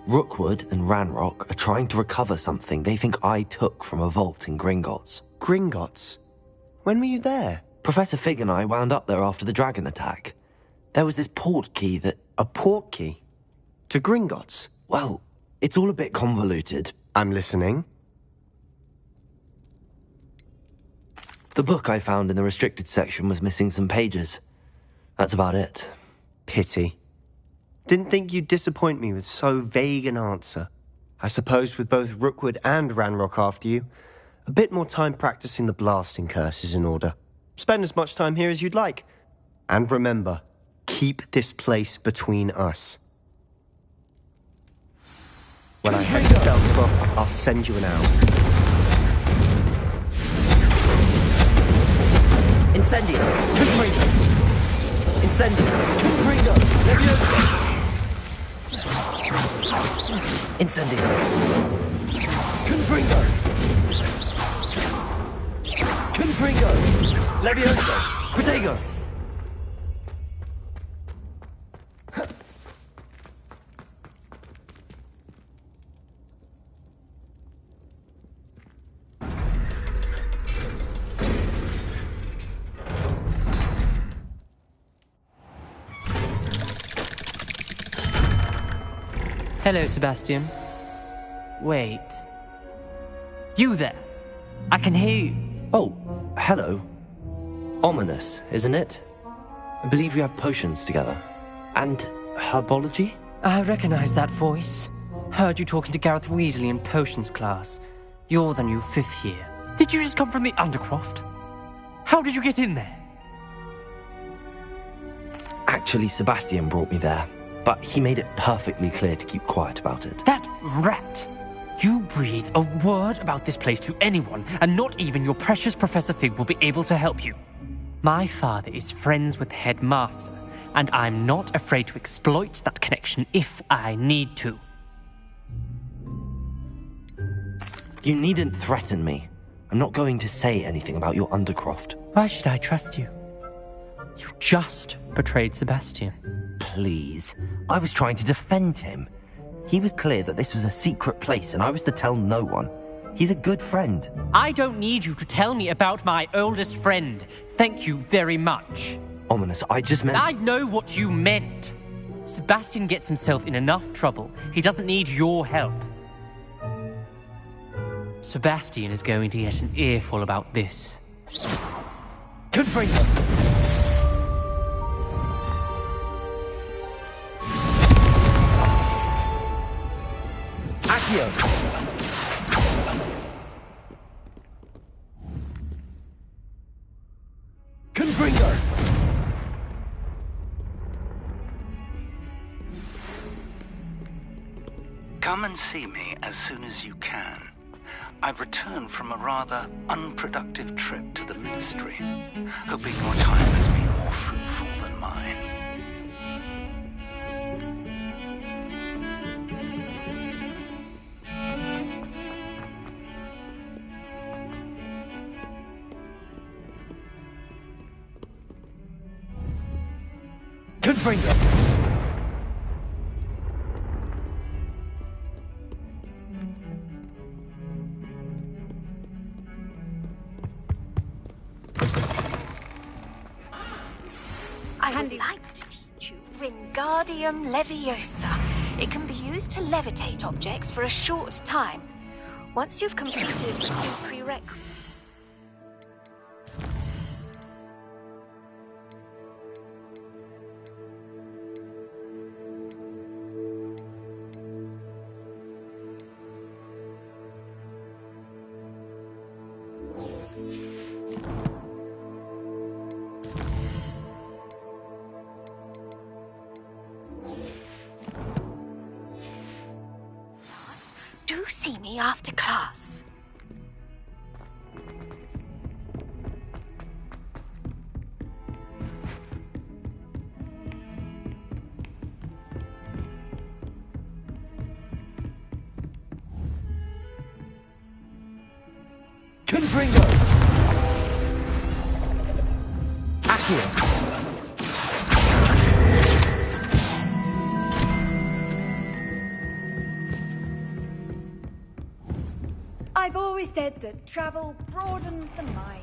Rookwood and Ranrock are trying to recover something they think I took from a vault in Gringotts. Gringotts? When were you there? Professor Fig and I wound up there after the dragon attack. There was this port key that... A port key? To Gringotts? Well, it's all a bit convoluted. I'm listening. The book I found in the restricted section was missing some pages. That's about it. Pity. Didn't think you'd disappoint me with so vague an answer. I suppose with both Rookwood and Ranrock after you, a bit more time practicing the blasting curse is in order. Spend as much time here as you'd like. And remember, keep this place between us. When I head to Feldcroft, I'll send you an owl. Incendio! Confringo! Incendio! Confringo! Leviosa! Incendio! Confringo! Confringo! Leviosa! Protego! Hello, Sebastian. Wait. You there? I can hear you. Oh, hello. Ominous, isn't it? I believe we have potions together. And herbology? I recognize that voice. Heard you talking to Gareth Weasley in potions class. You're the new 5th year. Did you just come from the Undercroft? How did you get in there? Actually, Sebastian brought me there, but he made it perfectly clear to keep quiet about it. That rat! You breathe a word about this place to anyone, and not even your precious Professor Fig will be able to help you. My father is friends with the headmaster, and I'm not afraid to exploit that connection if I need to. You needn't threaten me. I'm not going to say anything about your Undercroft. Why should I trust you? You just betrayed Sebastian. Please. I was trying to defend him. He was clear that this was a secret place and I was to tell no one. He's a good friend. I don't need you to tell me about my oldest friend. Thank you very much. Ominous, I just meant... I know what you meant. Sebastian gets himself in enough trouble. He doesn't need your help. Sebastian is going to get an earful about this. Confringo! Accio! Confringo! Come and see me as soon as you can. I've returned from a rather unproductive trip to the Ministry, hoping your time has been more fruitful than mine. Confringo! I would like to teach you Wingardium Leviosa. It can be used to levitate objects for a short time. Once you've completed the prerequisite... Do see me after class. Confringo! Accio! I've always said that travel broadens the mind.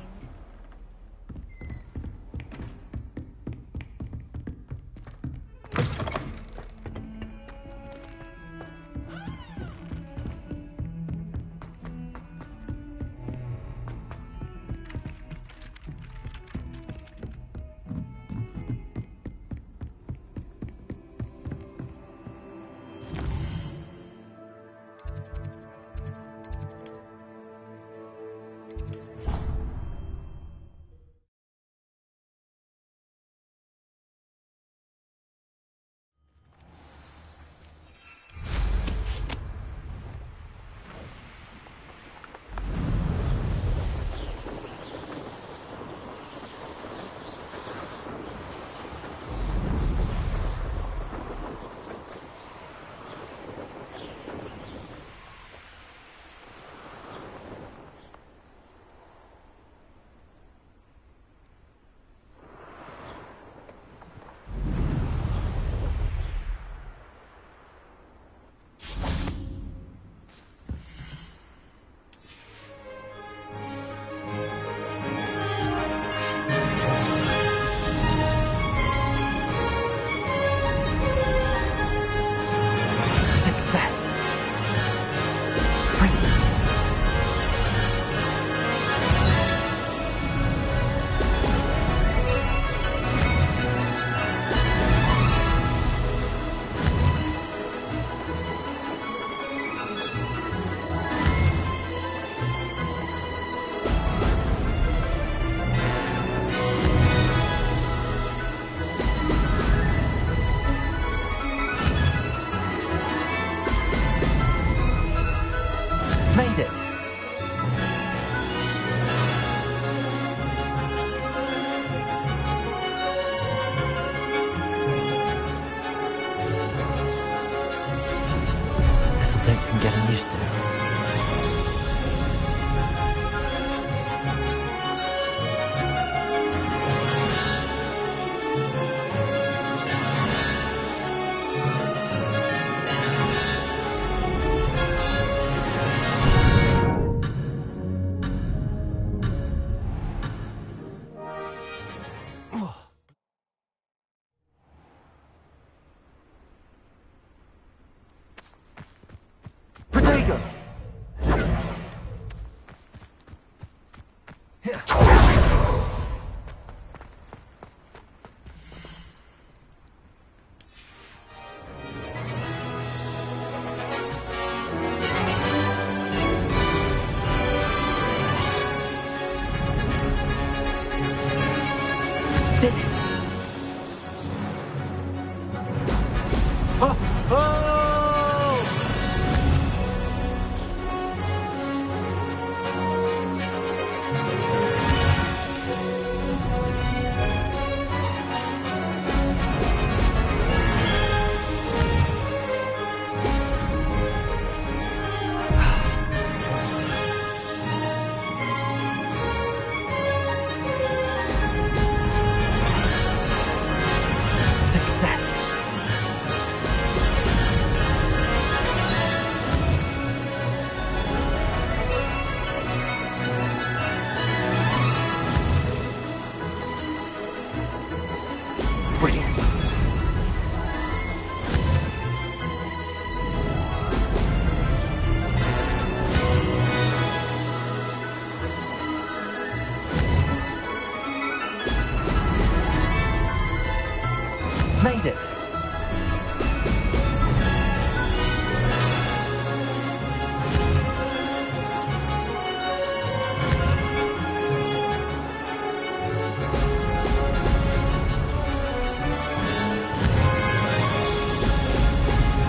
Made it!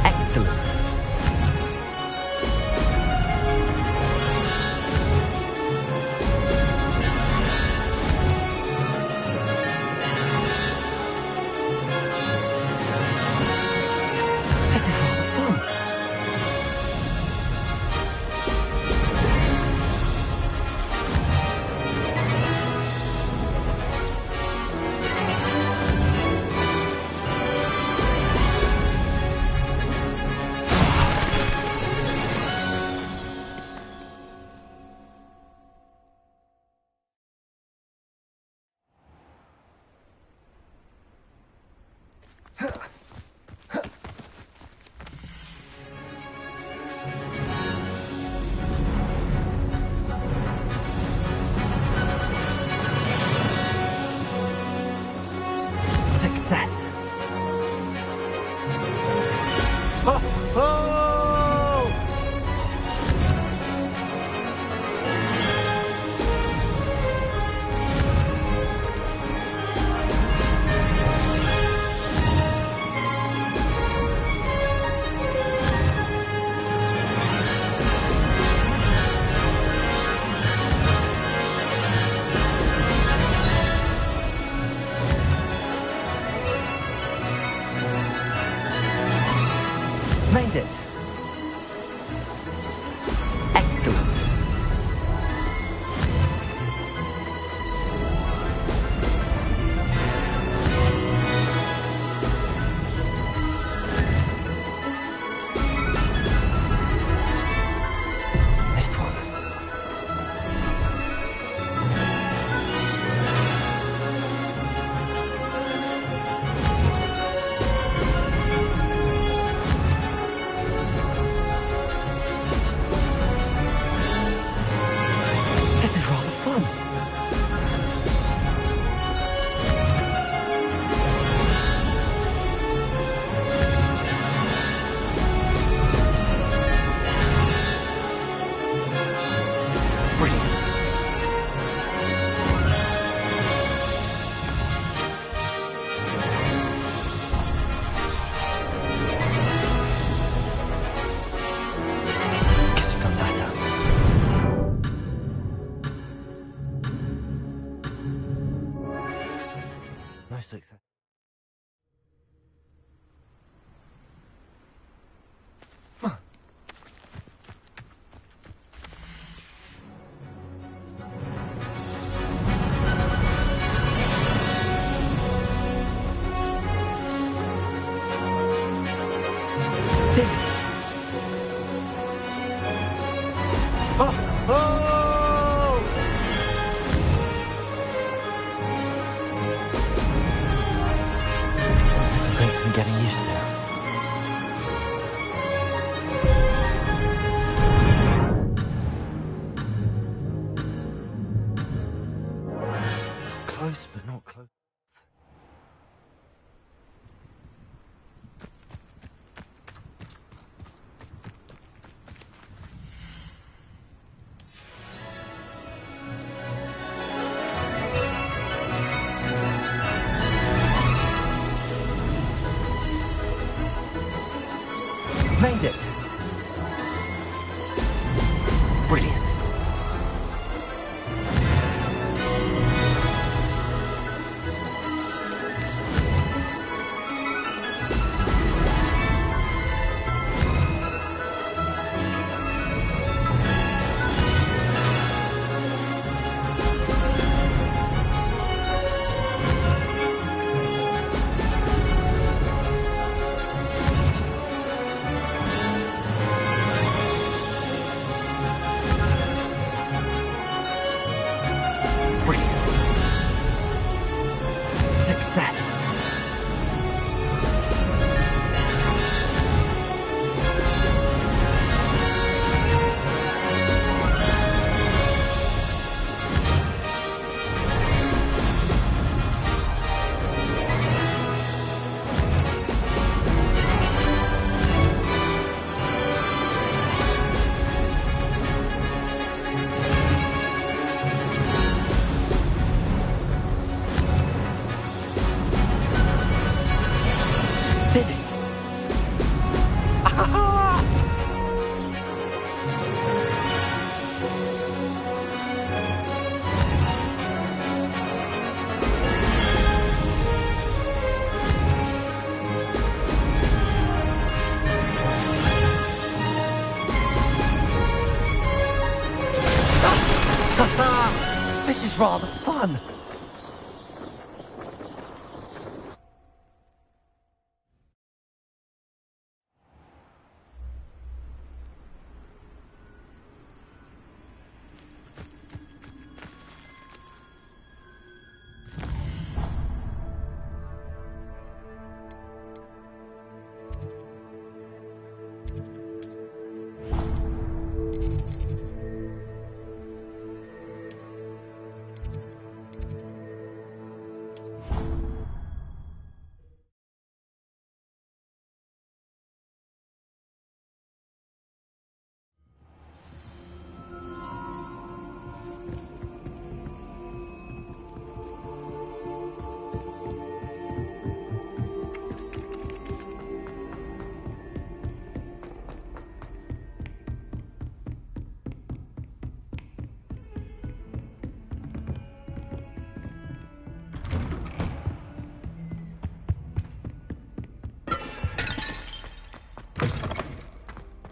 Excellent. This is rather fun. Success. Ho, ho! Made it. Excellent. Missed one. This is rather fun. Brilliant. Could have done better. No success. Did it! Ho, ho! Close, but not close. Made it! Brilliant. Success. Did it! This is rather fun.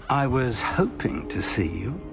I was hoping to see you.